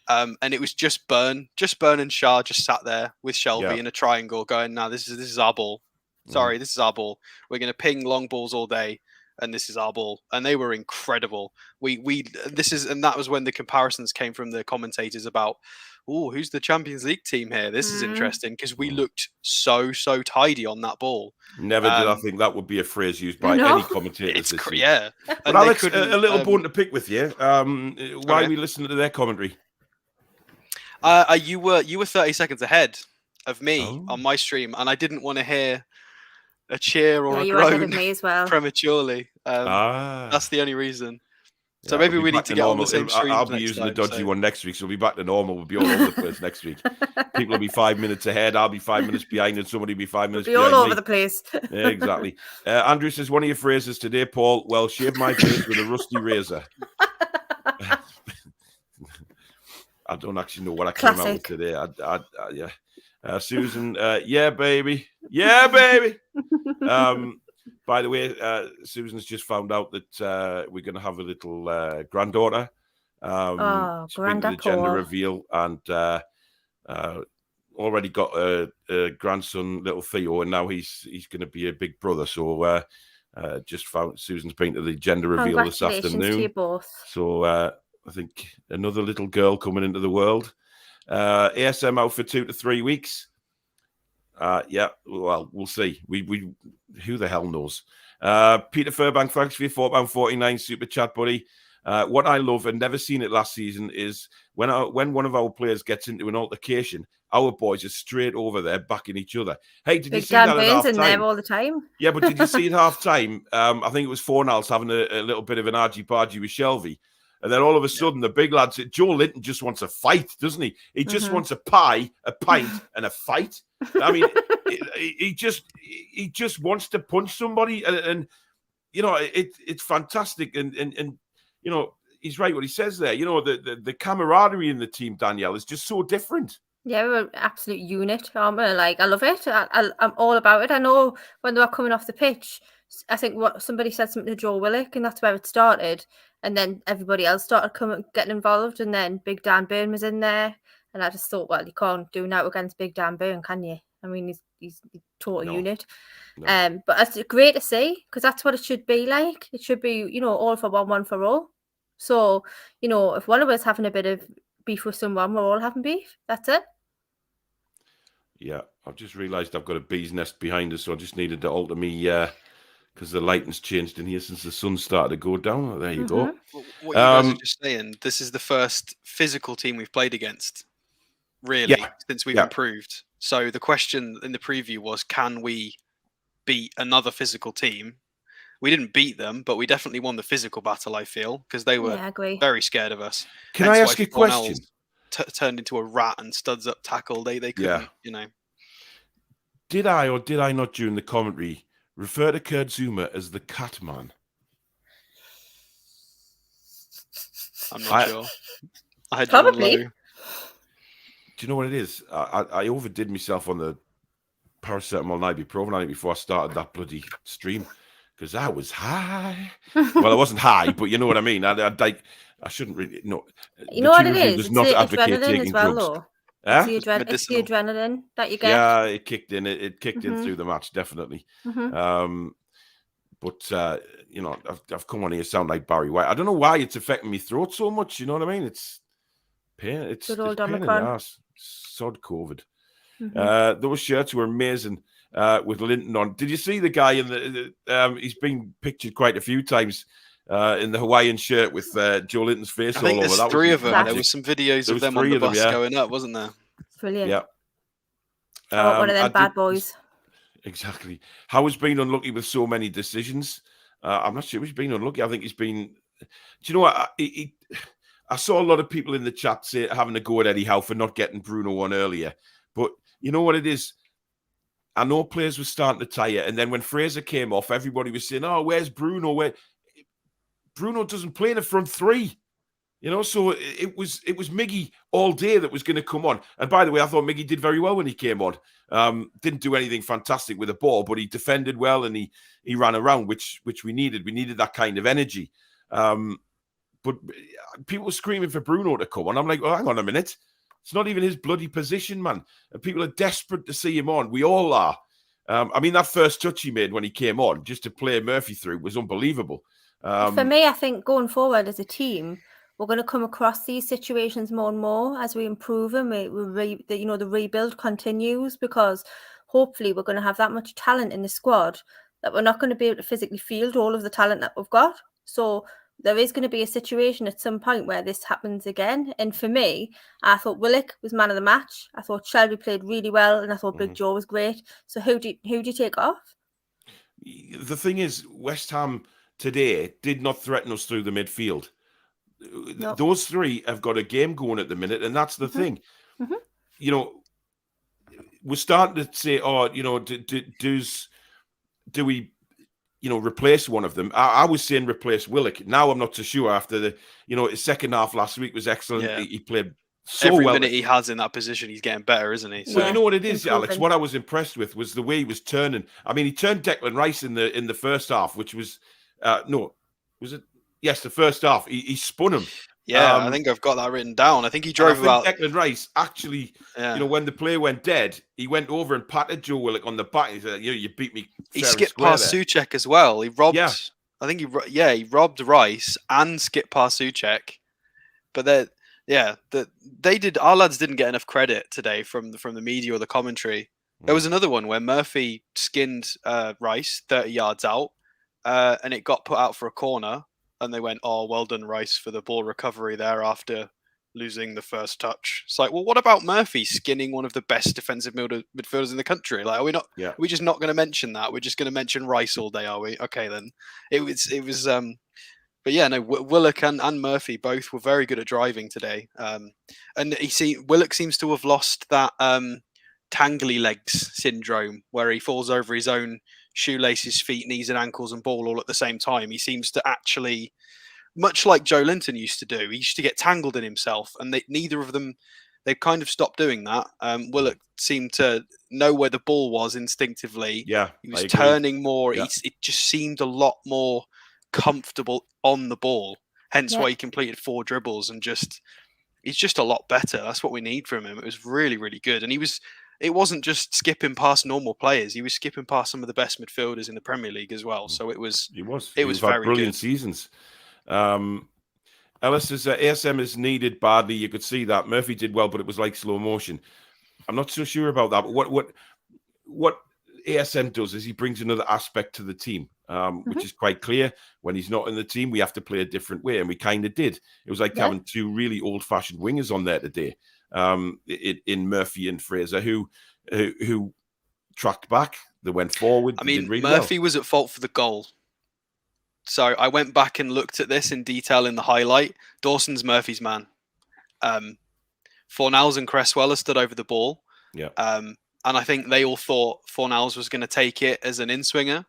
And it was just Burn and Shah just sat there with Shelby in a triangle going, "No, this is our ball. Sorry, this is our ball. We're going to ping long balls all day. And this is our ball." And they were incredible. And that was when the comparisons came from the commentators about, "Oh, who's the Champions League team here? This is interesting," because we looked so tidy on that ball. Never did I think that would be a phrase used by any commentators. Yeah. But Alex, a little bone to pick with you. Why are we listening to their commentary? You were 30 seconds ahead of me on my stream, and I didn't want to hear a cheer or a groan me as well. prematurely. That's the only reason. So maybe we need to get on the same stream. I'll be using the dodgy one next week, so we'll be back to normal. We'll be all over the place next week. People will be 5 minutes ahead. I'll be 5 minutes behind, and somebody will be 5 minutes behind. Be all over the place. Yeah, exactly. Andrew says, one of your phrases today, Paul, "Well, shave my face with a rusty razor." I don't actually know what I came out with today. Yeah. Susan, yeah, baby. Yeah, baby. By the way, Susan's just found out that we're going to have a little granddaughter. She's been to the gender reveal, and already got a grandson, little Theo, and now he's going to be a big brother. So just found Susan's been to the gender reveal this afternoon. To you both. So I think another little girl coming into the world. ASM out for 2 to 3 weeks. Yeah, well, we'll see. We who the hell knows? Peter Furbank, thanks for your £4.49 super chat, buddy. What I love, and never seen it last season, is when one of our players gets into an altercation, our boys are straight over there backing each other. Hey, did you see that at half time? in there all the time. Yeah, but did you see at half time? I think it was Fornals having a little bit of an argy-bargy with Shelby. And then all of a sudden, the big lad said, Joe Linton just wants a fight, doesn't he? He just wants a pie, a pint, and a fight. I mean, he just wants to punch somebody. And you know, it's fantastic. And you know, he's right what he says there. You know, the camaraderie in the team, Danielle, is just so different. Yeah, we're an absolute unit, aren't we? Like, I love it. I'm all about it. I know when they were coming off the pitch, I think somebody said something to Joe Willock, and that's where it started. And then everybody else started getting involved, and then Big Dan Burn was in there. And I just thought, well, you can't do now against Big Dan Burn, can you? I mean, he's a total unit. No. But it's great to see, because that's what it should be like. It should be, you know, all for one for all. So, you know, if one of us having a bit of beef with someone, we're all having beef. That's it. Yeah, I've just realised I've got a bee's nest behind us, so I just needed to alter me because the lighting's changed in here since the sun started to go down. There you go. What you guys are just saying, this is the first physical team we've played against, really, since we've improved. So the question in the preview was, can we beat another physical team? We didn't beat them, but we definitely won the physical battle, I feel, because they were very scared of us. Can I ask you a question? Turned into a rat and studs up tackle. They couldn't, you know. Did I or did I not during the commentary refer to Kurt Zuma as the cat man? I'm not sure. I had Probably. you on low. Do you know what it is? I overdid myself on the paracetamol and ibuprofen before I started that bloody stream because I was high. Well, I wasn't high, but you know what I mean. I shouldn't really. No, You know what Team it Review is? does It's not the advocate adrenaline as taking well, drugs. though. Huh? It's the Medicinal. adrenaline that you get. Yeah, it kicked in. It kicked in through the match, definitely. But you know, I've come on here sound like Barry White. I don't know why it's affecting me throat so much. You know what I mean? It's pain. It's Good old pain in the Omicron. ass. Sod COVID. Those shirts were amazing with Linton on. Did you see the guy in the he's been pictured quite a few times in the Hawaiian shirt with Joe Linton's face I all think over. there's That three was of them. magic. There was some videos There of was them on three the of them, bus yeah. going up, wasn't there? Brilliant. Yeah. Oh, one of them bad boys. Exactly. Howe's been unlucky with so many decisions. I'm not sure he's been unlucky. I think he's been. Do you know what? I saw a lot of people in the chat having a go at Eddie Howe for not getting Bruno on earlier. But you know what it is? I know players were starting to tire, and then when Fraser came off, everybody was saying, "Oh, where's Bruno?" Bruno doesn't play in the front three. You know, so it was Miggy all day that was going to come on. And by the way, I thought Miggy did very well when he came on. Didn't do anything fantastic with the ball, but he defended well and he ran around, which we needed. We needed that kind of energy. But people were screaming for Bruno to come on. I'm like, oh, hang on a minute. It's not even his bloody position, man. And people are desperate to see him on. We all are. I mean, that first touch he made when he came on, just to play Murphy through, was unbelievable. For me, I think going forward as a team, we're going to come across these situations more and more as we improve them. The rebuild continues because hopefully we're going to have that much talent in the squad that we're not going to be able to physically field all of the talent that we've got. So there is going to be a situation at some point where this happens again. And for me, I thought Willock was man of the match. I thought Shelby played really well, and I thought Big Joe was great. So who do you take off? The thing is, West Ham today did not threaten us through the midfield. No. Those three have got a game going at the minute, and that's the thing. You know, we're starting to say, "Oh, you know, do we, you know, replace one of them?" I was saying replace Willock. Now I'm not so sure. After his second half last week was excellent. Yeah. He played so every well. minute he has in that position, he's getting better, isn't he? So. Well, you know what it is, Alex. What I was impressed with was the way he was turning. I mean, he turned Declan Rice in the first half, which was was it? Yes, the first half. He spun him. Yeah, I think I've got that written down. I think he drove about. Declan Rice actually, when the play went dead, he went over and patted Joe Willock on the back. He said, "You beat me." He skipped past Souček as well. He robbed. Yeah. I think he robbed Rice and skipped past Souček. But our lads didn't get enough credit today from the media or the commentary. There was another one where Murphy skinned Rice 30 yards out, and it got put out for a corner. And they went, "Oh, well done, Rice, for the ball recovery there after losing the first touch." It's like, well, what about Murphy skinning one of the best defensive midfielders in the country? Like, are we not? Yeah. Are we just not going to mention that? We're just going to mention Rice all day, are we? Okay, then. It was. But yeah, no. Willock and Murphy both were very good at driving today. And Willock seems to have lost that tangly legs syndrome, where he falls over his own shoelaces, feet, knees, and ankles and ball all at the same time. He seems to actually, much like Joe Linton used to do, he used to get tangled in himself, and neither of them, they've kind of stopped doing that. Willock seemed to know where the ball was instinctively. Yeah, he was turning more. Yeah. It just seemed a lot more comfortable on the ball, hence why he completed 4 dribbles, and he's just a lot better. That's what we need from him. It was really, really good, and it wasn't just skipping past normal players. He was skipping past some of the best midfielders in the Premier League as well. So it was very brilliant good. Seasons. Ellis says ASM is needed badly. You could see that Murphy did well, but it was like slow motion. I'm not so sure about that. But what ASM does is he brings another aspect to the team, which is quite clear. When he's not in the team, we have to play a different way, and we kind of did. It was like having 2 really old-fashioned wingers on there today. In Murphy and Fraser, who tracked back, they went forward. I mean, really Murphy was at fault for the goal. So I went back and looked at this in detail in the highlight. Dawson's Murphy's man. Fornals and Cresswell stood over the ball. Yeah. And I think they all thought Fornals was going to take it as an in-swinger,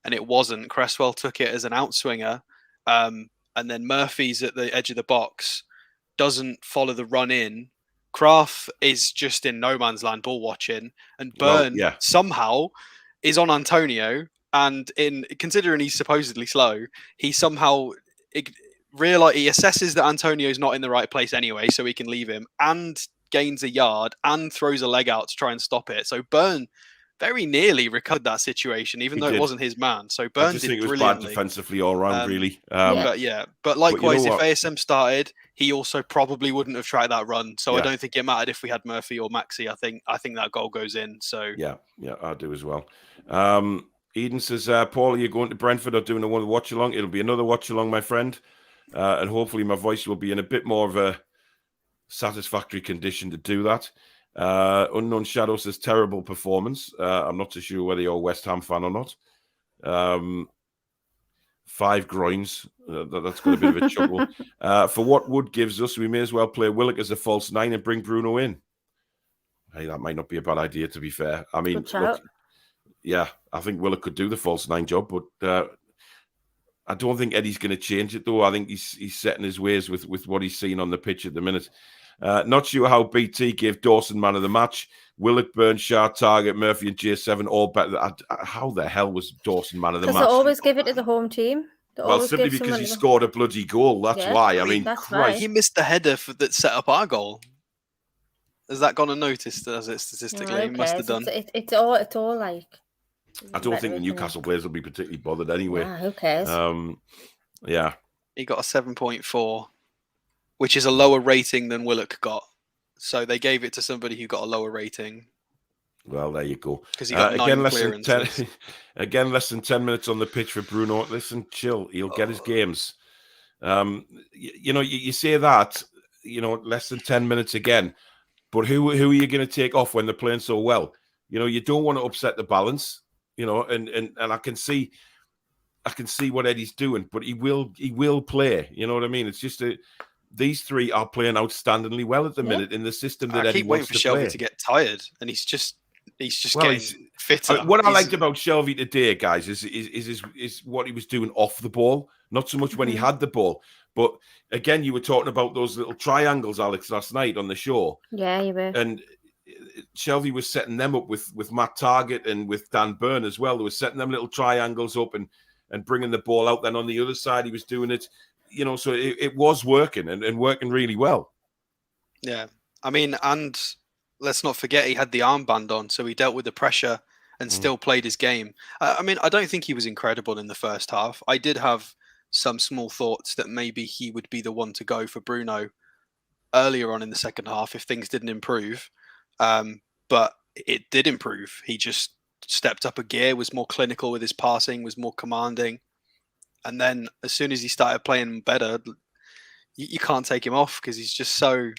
and it wasn't. Cresswell took it as an out-swinger. And and then Murphy's at the edge of the box, doesn't follow the run in. Kraft is just in no man's land ball watching, and Byrne somehow is on Antonio. And considering he's supposedly slow, he somehow he assesses that Antonio's not in the right place anyway, so he can leave him, and gains a yard and throws a leg out to try and stop it. So Byrne very nearly recovered that situation, even though it wasn't his man. So Byrne did brilliantly. I just think it was bad defensively all around, really. But likewise, if ASM started, he also probably wouldn't have tried that run. So I don't think it mattered if we had Murphy or Maxi. I think that goal goes in. So yeah, I do as well. Eden says, Paul, are you going to Brentford or doing another watch along? It'll be another watch along, my friend, and hopefully my voice will be in a bit more of a satisfactory condition to do that. Unknown Shadow says terrible performance. I'm not too sure whether you're a West Ham fan or not. 5 groins. That's got a bit of a chuckle. For what Wood gives us, we may as well play Willock as a false 9 and bring Bruno in. Hey, that might not be a bad idea, to be fair. I mean, look, I think Willock could do the false 9 job, but I don't think Eddie's going to change it, though. I think he's setting his ways with what he's seen on the pitch at the minute. Not sure how BT gave Dawson man of the match. Willock, Burnshaw, Target, Murphy, and J7 all better. How the hell was Dawson man of the match? Because they always give it to the home team. Well, simply because he scored a bloody goal. That's why. I mean, that's right. He missed the header that set up our goal. Has that gone unnoticed? As it statistically, he must have done. It's all like. I don't think the Newcastle players will be particularly bothered anyway. Who cares? Yeah. He got a 7.4. Which is a lower rating than Willock got. So they gave it to somebody who got a lower rating. Well, there you go. Because he got again, less than 10 minutes on the pitch for Bruno. Listen, chill. He'll get his games. You say that, less than 10 minutes again. But who are you going to take off when they're playing so well? You don't want to upset the balance. And I can see what Eddie's doing, but he will play. You know what I mean? It's just these 3 are playing outstandingly well at the minute in the system that Eddie wants to play. I keep waiting for Shelby to get tired, and he's just getting fitter. What I liked about Shelby today, guys, is what he was doing off the ball. Not so much when he had the ball, but again, you were talking about those little triangles, Alex, last night on the show. Yeah, you were. And Shelby was setting them up with Matt Target and with Dan Byrne as well. They were setting them little triangles up and bringing the ball out. Then on the other side, he was doing it. So it was working and working really well. Yeah. I mean, and let's not forget he had the armband on, so he dealt with the pressure and still played his game. I mean, I don't think he was incredible in the first half. I did have some small thoughts that maybe he would be the one to go for Bruno earlier on in the second half if things didn't improve. But it did improve. He just stepped up a gear, was more clinical with his passing, was more commanding. And then as soon as he started playing better, you can't take him off because he's just so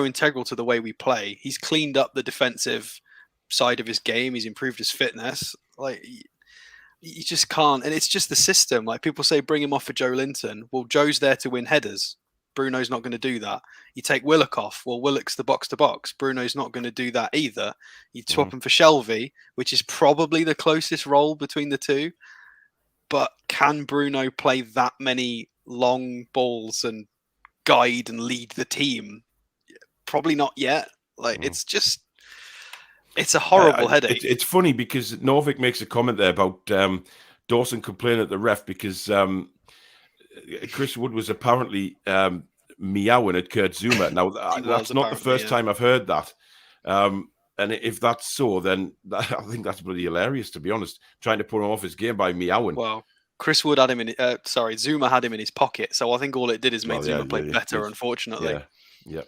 integral to the way we play. He's cleaned up the defensive side of his game. He's improved his fitness. Like you just can't. And it's just the system. Like people say, bring him off for Joe Linton. Well, Joe's there to win headers. Bruno's not going to do that. You take Willock off. Well, Willock's the box to box. Bruno's not going to do that either. You swap him for Shelby, which is probably the closest role between the two. But can Bruno play that many long balls and guide and lead the team? Probably not yet. Like it's a horrible headache. It's funny because Norvik makes a comment there about Dawson complaining at the ref because Chris Wood was apparently meowing at Kurt Zouma. Now that's not the first time I've heard that. And if that's so, then I think that's bloody hilarious, to be honest. Trying to put him off his game by meowing. Well, Chris Wood had him in. Zouma had him in his pocket. So I think all it did is make Zouma play better. Unfortunately. Yeah.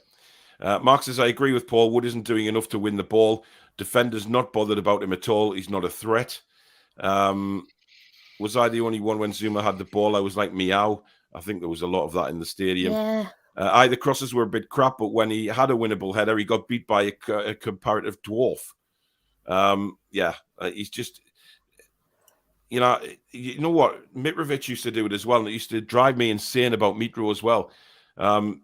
Mark says, I agree with Paul. Wood isn't doing enough to win the ball. Defenders not bothered about him at all. He's not a threat. Was I the only one when Zouma had the ball? I was like meow. I think there was a lot of that in the stadium. Yeah. The crosses were a bit crap, but when he had a winnable header, he got beat by a comparative dwarf. He's just, you know what? Mitrovic used to do it as well, and it used to drive me insane about Mitro as well.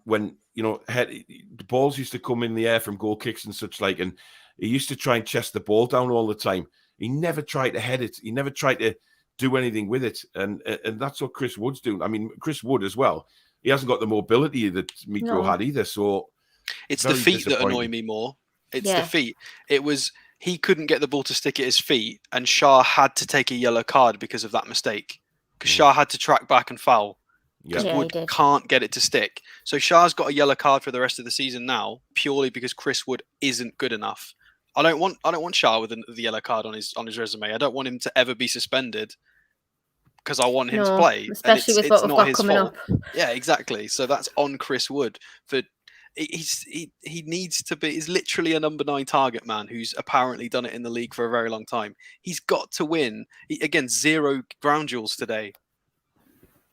When, the balls used to come in the air from goal kicks and such like, and he used to try and chest the ball down all the time. He never tried to head it. He never tried to do anything with it. And that's what Chris Wood's doing. I mean, Chris Wood as well. He hasn't got the mobility that Mitro had either. So it's the feet that annoy me more. It's the feet. It was he couldn't get the ball to stick at his feet, and Shah had to take a yellow card because of that mistake. Because Shah had to track back and foul. Because Wood can't get it to stick. So Shah's got a yellow card for the rest of the season now, purely because Chris Wood isn't good enough. I don't want Shah with the yellow card on his resume. I don't want him to ever be suspended because I want him to play. Especially with what we've got coming up. Yeah, exactly. So that's on Chris Wood. He needs to be. He's literally a number 9 target man who's apparently done it in the league for a very long time. He's got to win. Again, 0 ground duels today.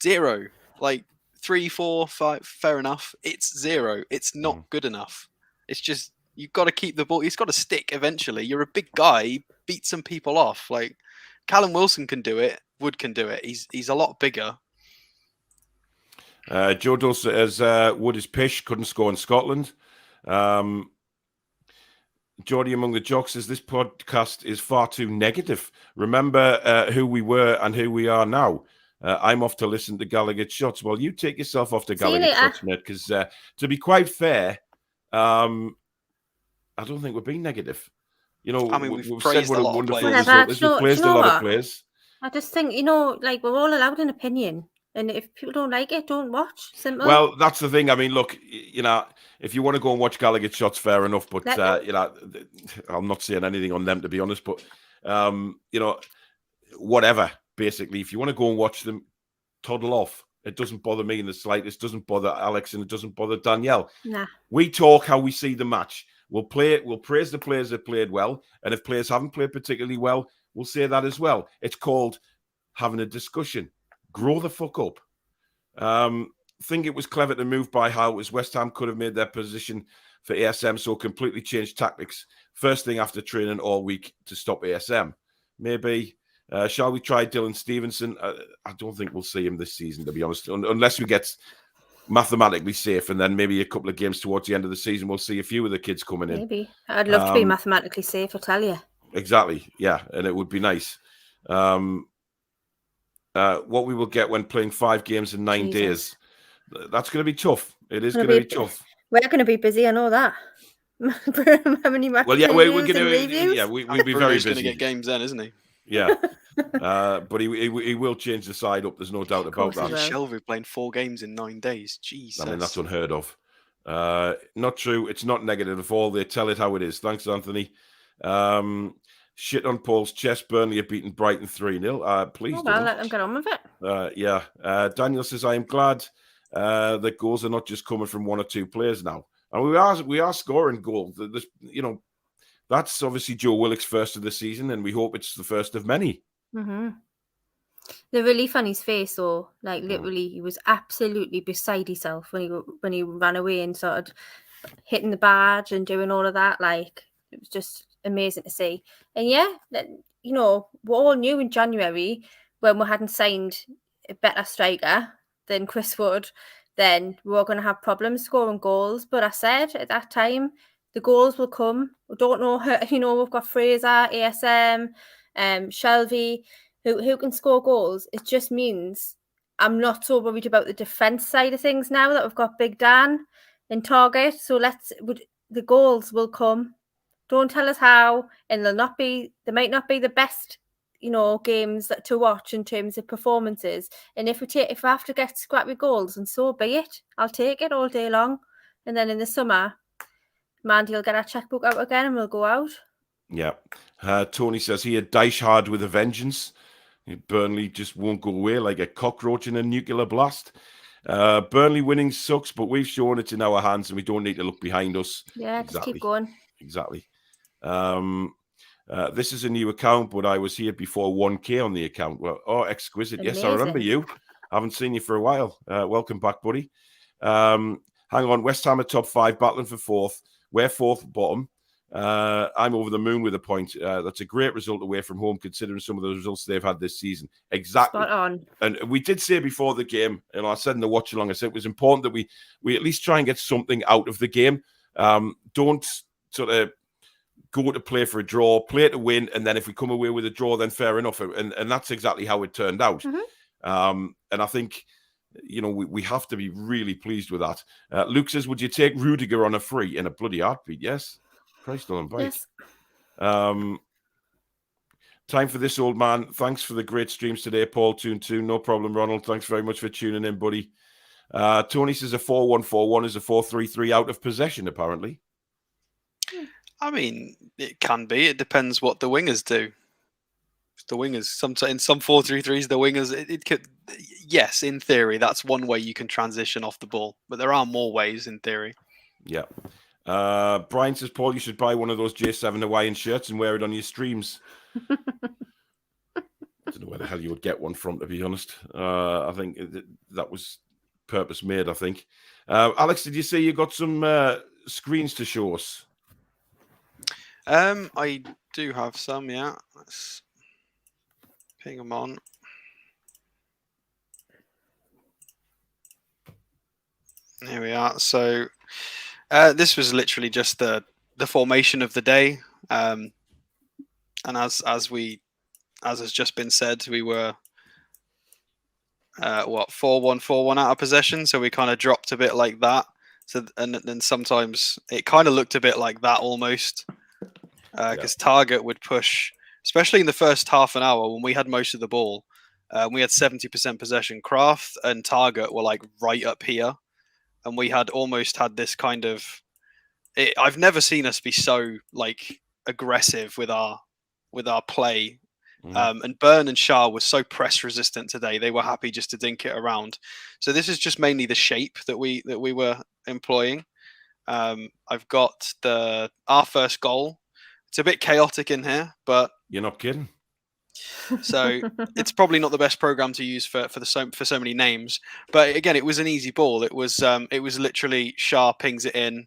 0. Like 3, 4, 5. Fair enough. It's 0. It's not good enough. It's just you've got to keep the ball. He's got to stick eventually. You're a big guy. Beat some people off. Like Callum Wilson can do it. Wood can do it. He's a lot bigger. Joe does as Wood is pish, couldn't score in Scotland. Geordie among the jocks says this podcast is far too negative. Remember who we were and who we are now. I'm off to listen to Gallagher's shots. Well, you take yourself off to Gallagher's shots, mate, because to be quite fair, I don't think we're being negative. You know, I mean, we've praised said what a lot of wonderful players. result is. We've praised a lot of players. I just think, like we're all allowed an opinion. And if people don't like it, don't watch. Simple. Well, that's the thing. I mean, look, if you want to go and watch Gallagher's shots, fair enough. But, I'm not saying anything on them, to be honest. But, whatever, basically. If you want to go and watch them, toddle off. It doesn't bother me in the slightest. It doesn't bother Alex, and it doesn't bother Danielle. Nah. We talk how we see the match. We'll praise the players that played well. And if players haven't played particularly well, we'll say that as well. It's called having a discussion. Grow the fuck up. Think it was clever to move by Howe, as West Ham could have made their position for ASM, so completely changed tactics first thing after training all week to stop ASM. Maybe. Shall we try Dylan Stevenson? I don't think we'll see him this season, to be honest, unless we get mathematically safe, and then maybe a couple of games towards the end of the season, we'll see a few of the kids coming in. Maybe. I'd love to be mathematically safe, I tell you. Exactly. Yeah, and it would be nice. What we will get when playing 5 games in 9 days. That's going to be tough. It is going to be tough. We're going to be busy, I know that. How many matches? Well, yeah, we're going to. Yeah, we'll be very busy. He's going to get games then, isn't he? Yeah, but he will change the side up. There's no doubt about that. Shelby playing 4 games in 9 days. Jesus. I mean, that's unheard of. Not true. It's not negative at all. They tell it how it is. Thanks, Anthony. Shit on Paul's chest. Burnley have beaten Brighton 3-0. Please don't. Well, let them get on with it. Daniel says, I am glad that goals are not just coming from 1 or 2 players now. And we are scoring goals. That's obviously Joe Willock's first of the season, and we hope it's the first of many. Mm-hmm. The relief on his face, though, like literally, he was absolutely beside himself when he ran away and started hitting the badge and doing all of that. Like, it was just amazing to see. And we're all new in January when we hadn't signed a better striker than Chris Wood, then we were going to have problems scoring goals. But I said at that time, the goals will come. We don't know how, we've got Fraser, ASM, Shelby, who can score goals. It just means I'm not so worried about the defence side of things now that we've got Big Dan in target. So the goals will come. Don't tell us how, and they might not be the best, games to watch in terms of performances. And if we have to get scrappy goals, and so be it. I'll take it all day long. And then in the summer, Mandy will get our checkbook out again, and we'll go out. Yeah. Tony says here, Dyche hard with a vengeance. Burnley just won't go away like a cockroach in a nuclear blast. Burnley winning sucks, but we've shown it's in our hands, and we don't need to look behind us. Yeah, just keep going. Exactly. This is a new account, but I was here before 1K on the account. Well, exquisite. Amazing. Yes, I remember you. Haven't seen you for a while. Welcome back, buddy. Hang on. West Ham are top 5, battling for 4th. We're 4th bottom. I'm over the moon with a point. That's a great result away from home, considering some of the results they've had this season. Exactly. Spot on. And we did say before the game, and I said in the watch along, I said it was important that we at least try and get something out of the game. Don't sort of go to play for a draw, play to win, and then if we come away with a draw, then fair enough. And that's exactly how it turned out. And I think, we have to be really pleased with that. Luke says, would you take Rudiger on a free? In a bloody heartbeat, yes. Christ on bike. Yes. Time for this, old man. Thanks for the great streams today, Paul. Toon. No problem, Ronald. Thanks very much for tuning in, buddy. Tony says a 4-1-4-1 is a 4-3-3 out of possession, apparently. I mean, it can be. It depends what the wingers do. The wingers, in some 4-3-3s, the wingers, it could, yes, in theory, that's one way you can transition off the ball. But there are more ways, in theory. Yeah. Brian says, Paul, you should buy one of those J7 Hawaiian shirts and wear it on your streams. I don't know where the hell you would get one from, to be honest. I think that was purpose made, I think. Alex, did you say you got some screens to show us? I do have some, yeah. Let's ping them on. Here we are. So this was literally just the formation of the day. And as has just been said, we were 4-1-4-1 out of possession, so we kind of dropped a bit like that. So and then sometimes it kind of looked a bit like that almost, because Target would push, especially in the first half an hour when we had most of the ball. We had 70% possession. Kraft and Target were like right up here, and we had almost had this kind of. I've never seen us be so like aggressive with our play. And Byrne and Shah was so press resistant today. They were happy just to dink it around. So this is just mainly the shape that we were employing. I've got our first goal. It's a bit chaotic in here, but you're not kidding. So it's probably not the best program to use for so many names. But again, it was an easy ball. It was literally Shah pings it in.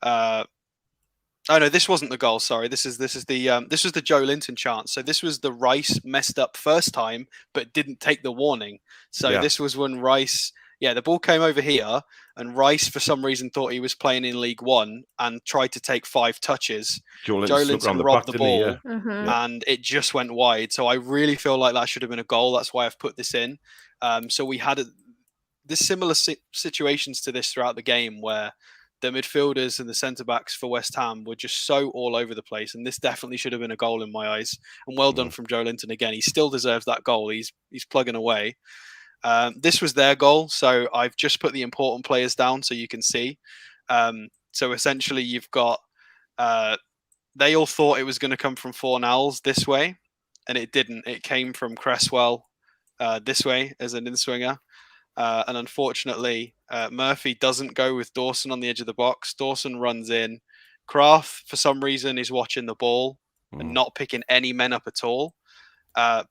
Oh no, this wasn't the goal. Sorry, this was the Joe Linton chance. So this was the Rice messed up first time, but didn't take the warning. So this was when Rice, the ball came over here, and Rice for some reason thought he was playing in League One and tried to take 5 touches. Joe Linton robbed the ball, and it just went wide. So I really feel like that should have been a goal. That's why I've put this in. So we had this similar situations to this throughout the game where the midfielders and the centre-backs for West Ham were just so all over the place, and this definitely should have been a goal in my eyes. And well done from Joe Linton again. He still deserves that goal. He's plugging away. This was their goal, so I've just put the important players down so you can see. So essentially, you've got they all thought it was going to come from Fornals this way, and it didn't. It came from Cresswell this way as an in-swinger. And unfortunately, Murphy doesn't go with Dawson on the edge of the box. Dawson runs in. Kraft, for some reason, is watching the ball and not picking any men up at all.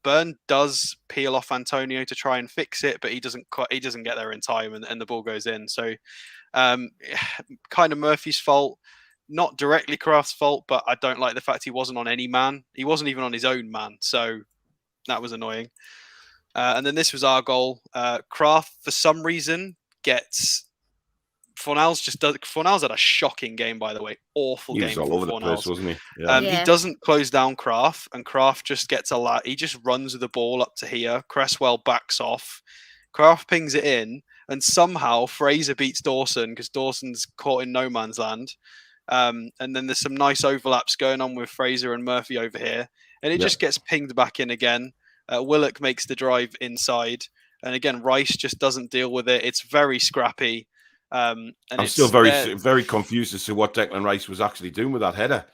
Byrne does peel off Antonio to try and fix it, but he doesn't get there in time, and the ball goes in. So kind of Murphy's fault. Not directly Kraft's fault, but I don't like the fact he wasn't on any man. He wasn't even on his own man. So that was annoying. And then this was our goal. Kraft, for some reason, gets Fornals had a shocking game, by the way. Awful game. He was all over the place, wasn't he? He doesn't close down Kraft, and Kraft just gets a lot. He just runs with the ball up to here. Cresswell backs off. Kraft pings it in, and somehow Fraser beats Dawson because Dawson's caught in no man's land. And then there's some nice overlaps going on with Fraser and Murphy over here, and it just gets pinged back in again. Willock makes the drive inside, and again Rice just doesn't deal with it. It's very scrappy. And I'm still very confused as to what Declan Rice was actually doing with that header.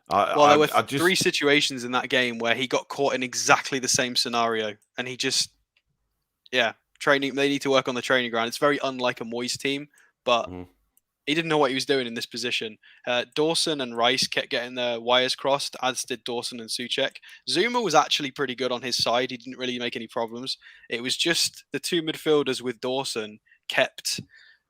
There were 3 situations in that game where he got caught in exactly the same scenario, and he just, training. They need to work on the training ground. It's very unlike a Moyes team, but he didn't know what he was doing in this position. Dawson and Rice kept getting their wires crossed, as did Dawson and Souček. Zuma was actually pretty good on his side. He didn't really make any problems. It was just the 2 midfielders with Dawson kept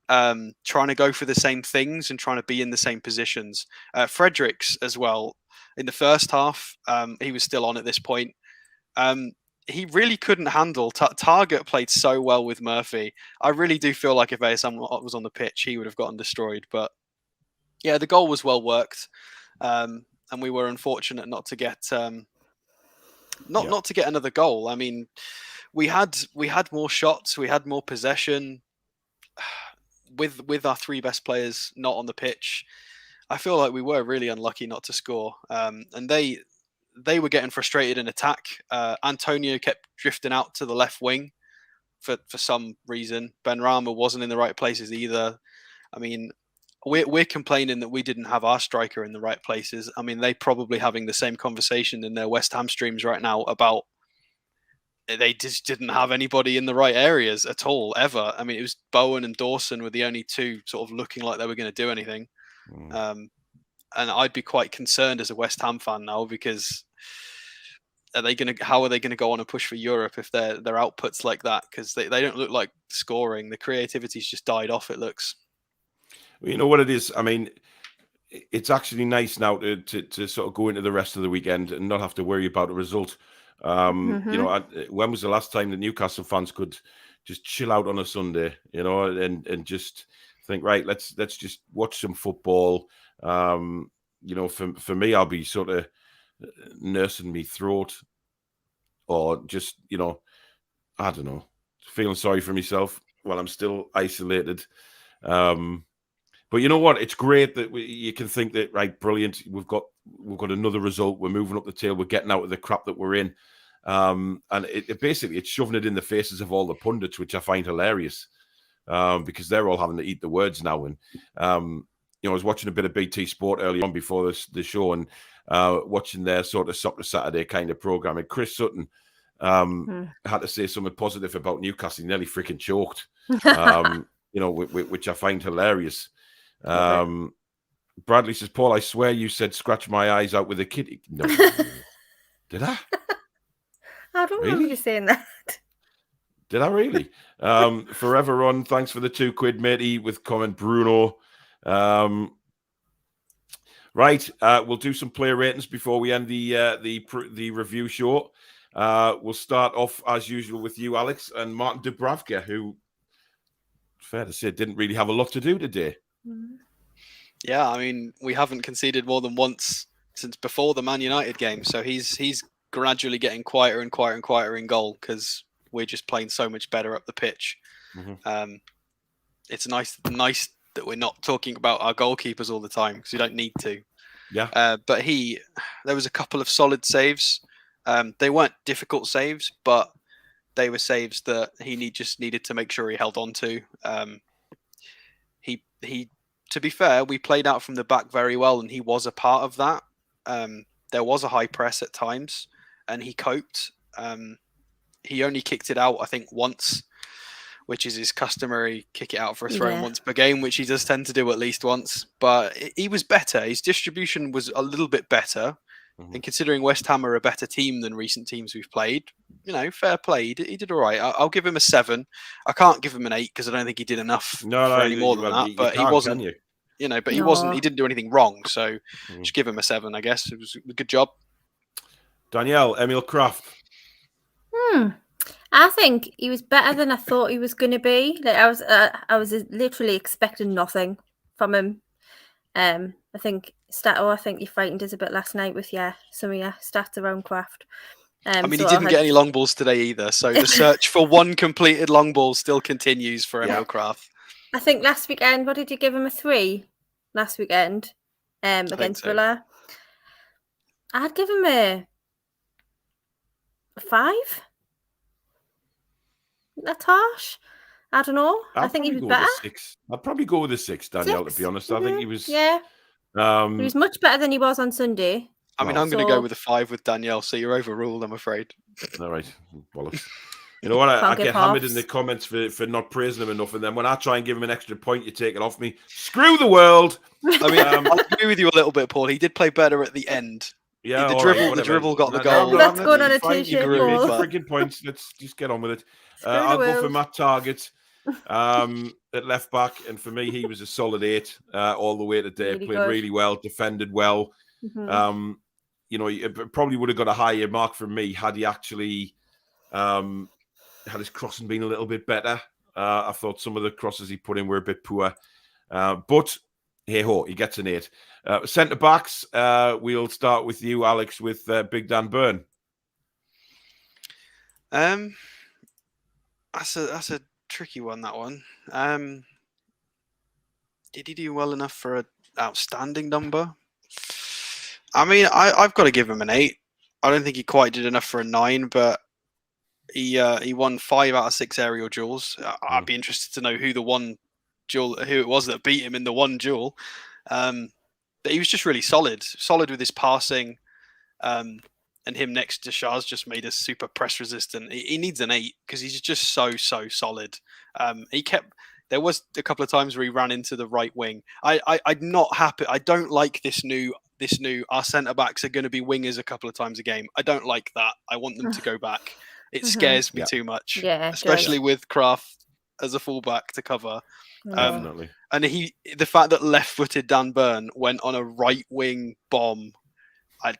trying to go for the same things and trying to be in the same positions. Fredericks as well. In the first half, he was still on at this point. He really couldn't handle. Target played so well with Murphy. I really do feel like if ASM was on the pitch, he would have gotten destroyed. But yeah, the goal was well worked. and we were unfortunate not to get not to get another goal. I mean, we had more shots, we had more possession. With our three best players not on the pitch, I feel like we were really unlucky not to score. And they were getting frustrated in attack. Antonio kept drifting out to the left wing for some reason. Benrahma wasn't in the right places either. I mean, we're complaining that we didn't have our striker in the right places. I mean, they probably having the same conversation in their West Ham streams right now about they just didn't have anybody in the right areas at all, ever. I mean, it was Bowen and Dawson were the only two sort of looking like they were going to do anything. And I'd be quite concerned as a West Ham fan now, because how are they going to go on and push for Europe if their outputs like that? Because they don't look like scoring. The creativity's just died off, it looks. Well, you know what it is? I mean, it's actually nice now to sort of go into the rest of the weekend and not have to worry about a result. You know, when was the last time the Newcastle fans could just chill out on a Sunday, you know, and just think, right, let's just watch some football. You know, for me, I'll be sort of nursing me throat, or just, you know, I don't know, feeling sorry for myself while I'm still isolated. But you know what? It's great that you can think that, right, brilliant. We've got another result. We're moving up the tail. We're getting out of the crap that we're in. And it basically, it's shoving it in the faces of all the pundits, which I find hilarious, because they're all having to eat the words now. And, you know, I was watching a bit of BT Sport earlier on before the show, and watching their sort of Soccer Saturday kind of program. And Chris Sutton had to say something positive about Newcastle. He nearly freaking choked, you know, which I find hilarious. Bradley says, Paul, I swear you said scratch my eyes out with a kitty. No. Did I? I don't remember you saying that. Did I really? Forever on. Thanks for the £2, matey, with comment Bruno. Right. We'll do some player ratings before we end the review show. We'll start off as usual with you, Alex, and Martin Dubravka, who, fair to say, didn't really have a lot to do today. Yeah, I mean, we haven't conceded more than once since before the Man United game, so he's gradually getting quieter and quieter and quieter in goal, because we're just playing so much better up the pitch. It's nice that we're not talking about our goalkeepers all the time, because we don't need to. Yeah. But there was a couple of solid saves. They weren't difficult saves, but they were saves that he just needed to make sure he held on to. He, to be fair, we played out from the back very well, and he was a part of that. There was a high press at times, and he coped. He only kicked it out, I think, once, which is his customary kick it out for a throw once per game, which he does tend to do at least once. But he was better. His distribution was a little bit better. And considering West Ham are a better team than recent teams we've played, you know, fair play. He did all right. I'll give him a 7. I can't give him an 8 because I don't think he did enough for any more than that. But he wasn't, you know, but he wasn't. He didn't do anything wrong. So just give him a 7, I guess. It was a good job. Danielle, Emil Kraft. I think he was better than I thought he was going to be. Like I was literally expecting nothing from him. I think I think you frightened us a bit last night with some of your stats around Kraft. I mean, he didn't get any long balls today either. So the search for one completed long ball still continues for Emil Kraft. I think last weekend, what did you give him, a 3? Last weekend against Villa. I'd give him a 5. That's harsh. I don't know. I think he was better. I'd probably go with a 6, Danielle, to be honest. I think he was... Yeah. He was much better than he was on Sunday. I mean, I'm going to go with a 5 with Danielle, so you're overruled, I'm afraid. All right. Bollocks. You know what? I get hammered in the comments for not praising him enough, and then when I try and give him an extra point, you take it off me. Screw the world! I mean, I agree with you a little bit, Paul. He did play better at the end. Yeah, the dribble got the goal. That's good on a t-shirt. Freaking points. Let's just get on with it. I'll go for Matt Target at left back, and for me, he was a solid 8 all the way today. Played really well, defended well. You know, he probably would have got a higher mark from me had he actually had his crossing been a little bit better. I thought some of the crosses he put in were a bit poor, but hey ho, he gets an 8. Centre backs, we'll start with you, Alex, with Big Dan Burn. That's a tricky one. That one. Did he do well enough for an outstanding number? I mean, I've got to give him an 8. I don't think he quite did enough for a 9, but he won 5 out of 6 aerial duels. I'd be interested to know who it was that beat him in the one duel. But he was just really solid with his passing. And him next to Shah's just made us super press resistant. He needs an 8 because he's just so solid. There was a couple of times where he ran into the right wing. I'm not happy. I don't like this new. Our centre backs are going to be wingers a couple of times a game. I don't like that. I want them to go back. It scares me too much. Yeah, especially with Kraft as a fullback to cover. Definitely. And the fact that left-footed Dan Burn went on a right-wing bomb. I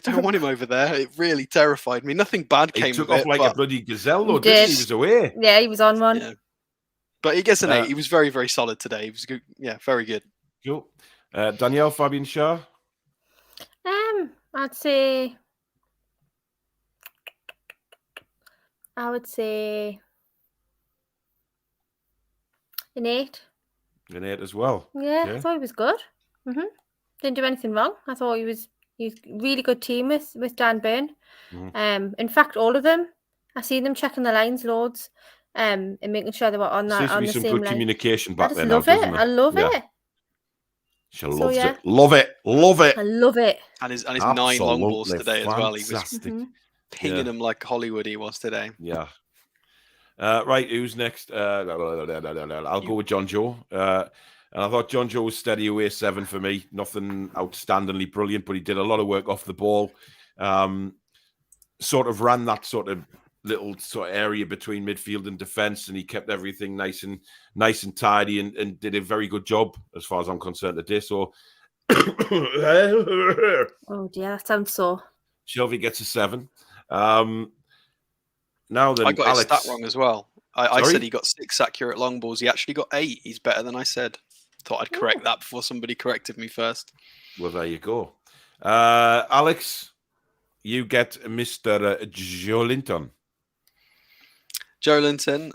don't want him over there. It really terrified me. Nothing bad came He took of off it, like but a bloody gazelle, though, didn't he? He was away. Yeah, he was on one. Yeah. But he gets an 8. He was very, very solid today. He was good. Yeah, very good. Cool. Danielle, Fabian Shah? I'd say... I would say... an 8. An 8 as well. Yeah, Okay. I thought he was good. Didn't do anything wrong. I thought he was a really good team with Dan Burn. In fact, all of them. I seen them checking the lines loads, and making sure they were on Seems to on be the some same good line. communication I back just there love now, it. doesn't I love it. She loves yeah. it. Love it. Love it. I love it. And his 9 long balls Absolutely today as well. He was fantastic. pinging them like Hollywood he was today. Yeah. Right, who's next? I'll go with John Joe. And I thought John Joe was steady away 7 for me. Nothing outstandingly brilliant, but he did a lot of work off the ball. Sort of ran that sort of little sort of area between midfield and defence, and he kept everything nice and tidy, and did a very good job as far as I'm concerned today. So, Oh dear, that sounds so. Shelby gets a 7. Now then, I got Alex. his stat wrong as well. I said he got 6 accurate long balls. He actually got 8. He's better than I said. Thought I'd correct that before somebody corrected me first. Well, there you go. Alex, you get Mr. Joe Linton. Joe Linton,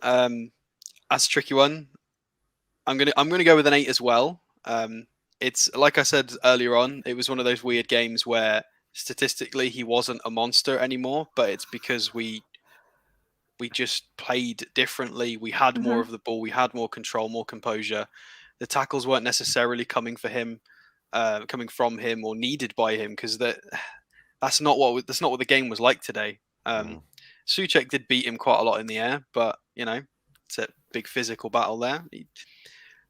that's a tricky one. I'm gonna go with an 8 as well. It's like I said earlier on, it was one of those weird games where statistically he wasn't a monster anymore, but it's because we just played differently. We had more of the ball, we had more control, more composure. The tackles weren't necessarily coming from him or needed by him, because that's not what the game was like today. Souček did beat him quite a lot in the air, but it's a big physical battle there.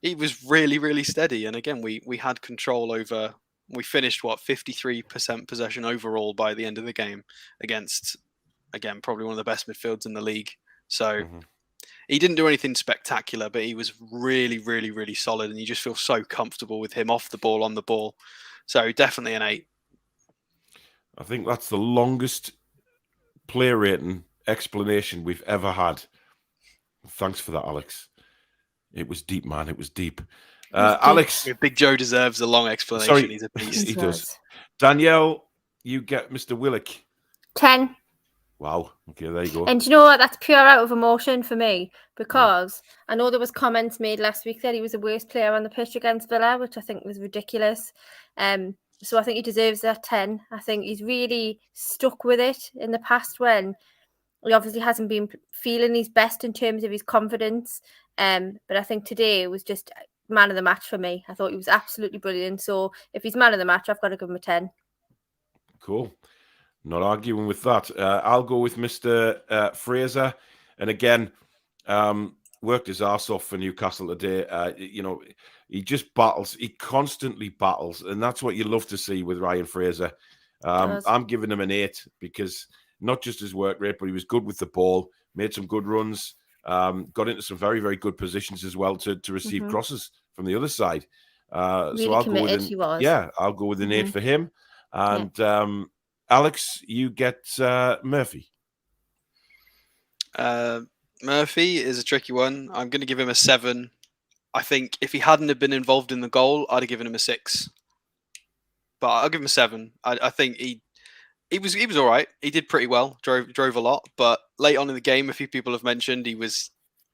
He was really, really steady, and again we had control over. We finished 53% possession overall by the end of the game against, again, probably one of the best midfields in the league. So he didn't do anything spectacular, but he was really, really, really solid, and you just feel so comfortable with him off the ball, on the ball. So definitely an 8. I think that's the longest player rating explanation we've ever had. Thanks for that, Alex. It was deep, man. It was deep. Alex. Big Joe deserves a long explanation. Sorry, he's a beast. He does. Danielle, you get Mr. Willock. 10. Wow. Okay, there you go. And you know what? That's pure out of emotion for me, because I know there was comments made last week that he was the worst player on the pitch against Villa, which I think was ridiculous. So I think he deserves that 10. I think he's really stuck with it in the past, when he obviously hasn't been feeling his best in terms of his confidence. But I think today it was just man of the match for me. I thought he was absolutely brilliant. So if he's man of the match, I've got to give him a 10. Cool. Not arguing with that. I'll go with Mr. Fraser. And again, worked his arse off for Newcastle today. He just battles. He constantly battles. And that's what you love to see with Ryan Fraser. I'm giving him an 8 because not just his work rate, but he was good with the ball, made some good runs, got into some very, very good positions as well to receive crosses from the other side. Really so I'll committed, go with he was. Yeah, I'll go with an 8 for him. And Alex, you get Murphy. Murphy is a tricky one. I'm going to give him a 7. I think if he hadn't have been involved in the goal, I'd have given him a 6. But I'll give him a 7. I think he was all right. He did pretty well. Drove a lot, but late on in the game, a few people have mentioned he was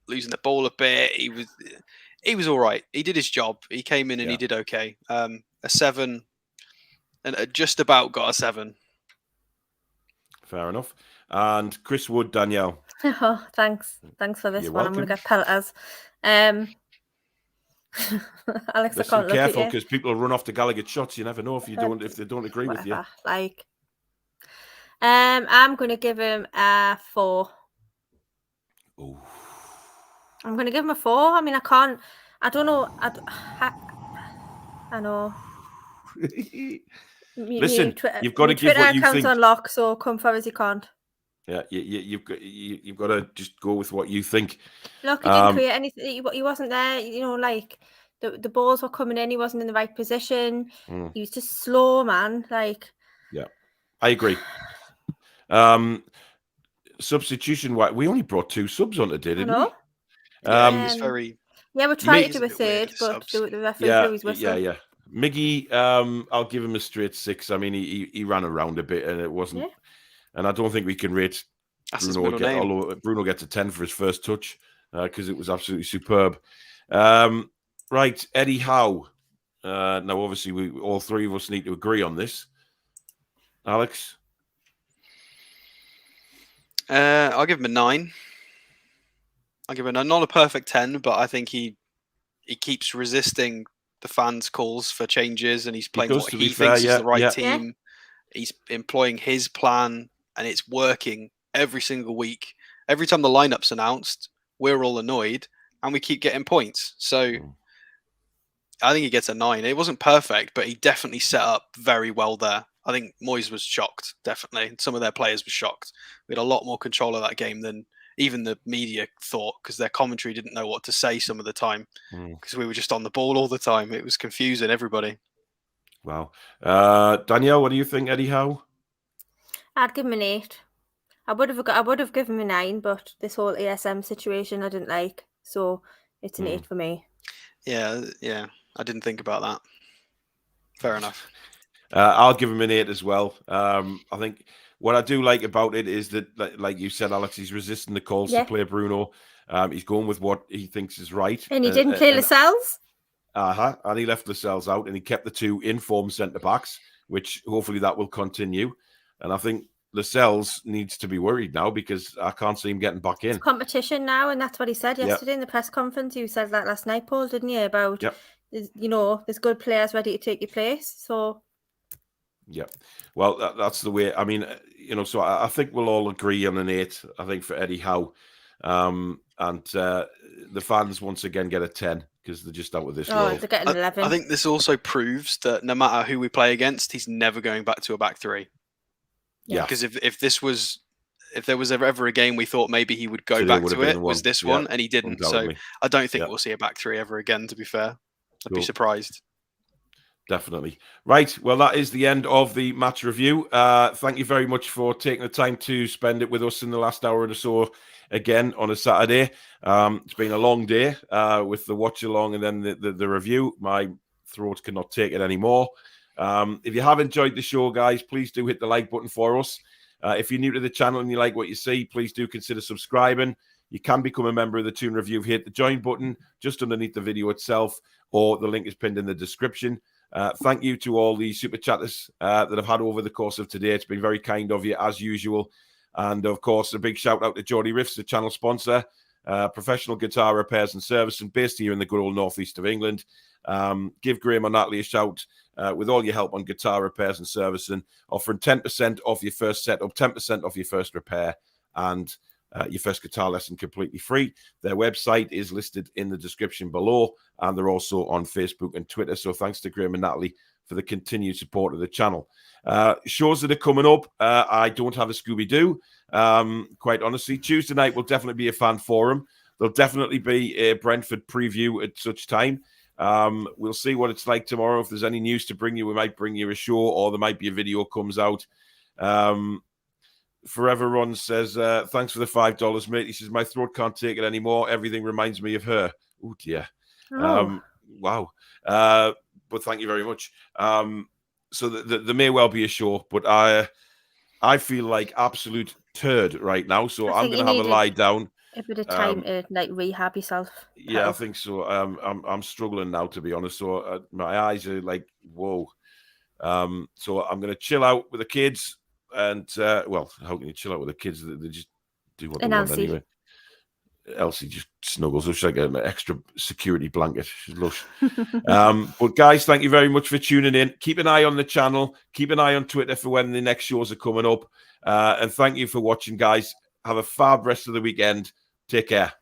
losing the ball a bit. He was all right. He did his job. He came in and he did okay. A 7, and just about got a 7. Fair enough. And Chris Wood, Danielle. Oh, thanks for this You're one. I'm welcome. going to get pelters. Alex, Listen, I can't look careful, at you. because people run off to Gallagher shots. You never know if they don't agree with you. Whatever. Like, I'm going to give him a 4. Oh. I'm going to give him a 4. I mean, I can't. I don't know. I know. Listen, you've got to give Twitter what you account's think. on lock, so come for as you can't. Yeah, you've got to just go with what you think. Look, he didn't create anything. He wasn't there. You know, like the balls were coming in. He wasn't in the right position. He was just slow, man. Like, yeah, I agree. Substitution. We only brought 2 subs on today, didn't we? Yeah, it's very. Yeah, we tried to do a bit weird third, with but subs. the referee blew his whistle. Yeah. Miggy, I'll give him a straight 6. I mean, he ran around a bit, and it wasn't. Yeah. And I don't think we can rate Bruno again, although Bruno gets a 10 for his first touch, because it was absolutely superb. Right, Eddie Howe. Now, obviously, we all 3 of us need to agree on this. Alex? I'll give him a 9. I'll give him not a perfect 10, but I think he keeps resisting the fans' calls for changes, and he's playing what he thinks is the right team. He's employing his plan, and it's working every single week. Every time the lineup's announced, we're all annoyed, and we keep getting points. So I think he gets a 9. It wasn't perfect, but he definitely set up very well there. I think Moyes was shocked, definitely. Some of their players were shocked. We had a lot more control of that game than even the media thought, because their commentary didn't know what to say some of the time, because we were just on the ball all the time. It was confusing everybody. Wow. Danielle, what do you think, Eddie Howe? I'd give him an 8. I would have given him a 9, but this whole ASM situation I didn't like, so it's an 8 for me. Yeah, I didn't think about that. Fair enough. I'll give him an 8 as well. I think what I do like about it is that, like you said, Alex, he's resisting the calls to play Bruno. He's going with what he thinks is right. And he didn't play Lascelles? And he left Lascelles out, and he kept the 2 in-form centre-backs, which hopefully that will continue. And I think Lascelles needs to be worried now, because I can't see him getting back in. It's competition now, and that's what he said yesterday in the press conference. He said that last night, Paul, didn't you? About, there's good players ready to take your place. So... Yeah, well, that's the way. I mean, so I think we'll all agree on an 8, I think, for Eddie Howe. And the fans once again get a 10, because they're just out with this world. They're getting 11. I think this also proves that no matter who we play against, he's never going back to a back 3. Yeah. Because if there was ever a game we thought maybe he would go back to, it was this one, and he didn't. So I don't think we'll see a back 3 ever again, to be fair. I'd be surprised. Definitely. Right. Well, that is the end of the match review. Thank you very much for taking the time to spend it with us in the last hour or so again on a Saturday. It's been a long day with the watch along and then the review. My throat cannot take it anymore. If you have enjoyed the show, guys, please do hit the like button for us. If you're new to the channel and you like what you see, please do consider subscribing. You can become a member of the Toon Review. Hit the join button just underneath the video itself, or the link is pinned in the description. Thank you to all the super chatters that I've had over the course of today. It's been very kind of you, as usual. And, of course, a big shout-out to Geordie Riffs, the channel sponsor, professional guitar repairs and service, and based here in the good old northeast of England. Give Graham and Natalie a shout with all your help on guitar repairs and servicing, offering 10% off your first setup, 10% off your first repair, and your first guitar lesson completely free. Their website is listed in the description below, and they're also on Facebook and Twitter. So thanks to Graham and Natalie for the continued support of the channel. Shows that are coming up. I don't have a Scooby-Doo, quite honestly. Tuesday night will definitely be a fan forum. There'll definitely be a Brentford preview at such time. We'll see what it's like tomorrow. If there's any news to bring you, we might bring you a show, or there might be a video comes out. Forever Run says, thanks for the $5, mate. He says, my throat can't take it anymore. Everything reminds me of her. Oh, dear. Oh. Wow. But thank you very much. So there may well be a show, but I feel like absolute turd right now. So I I'm think going you to have a needed lie down. a bit of time to like rehab yourself. Yeah, I Pal. think so. I'm struggling now, to be honest. So my eyes are like, whoa. So I'm going to chill out with the kids. And, well, how can you chill out with the kids? They just do what they And want Elsie. anyway. Elsie just snuggles. She's like an extra security blanket. She's lush. But guys, thank you very much for tuning in. Keep an eye on the channel. Keep an eye on Twitter for when the next shows are coming up. And thank you for watching, guys. Have a fab rest of the weekend. Take care.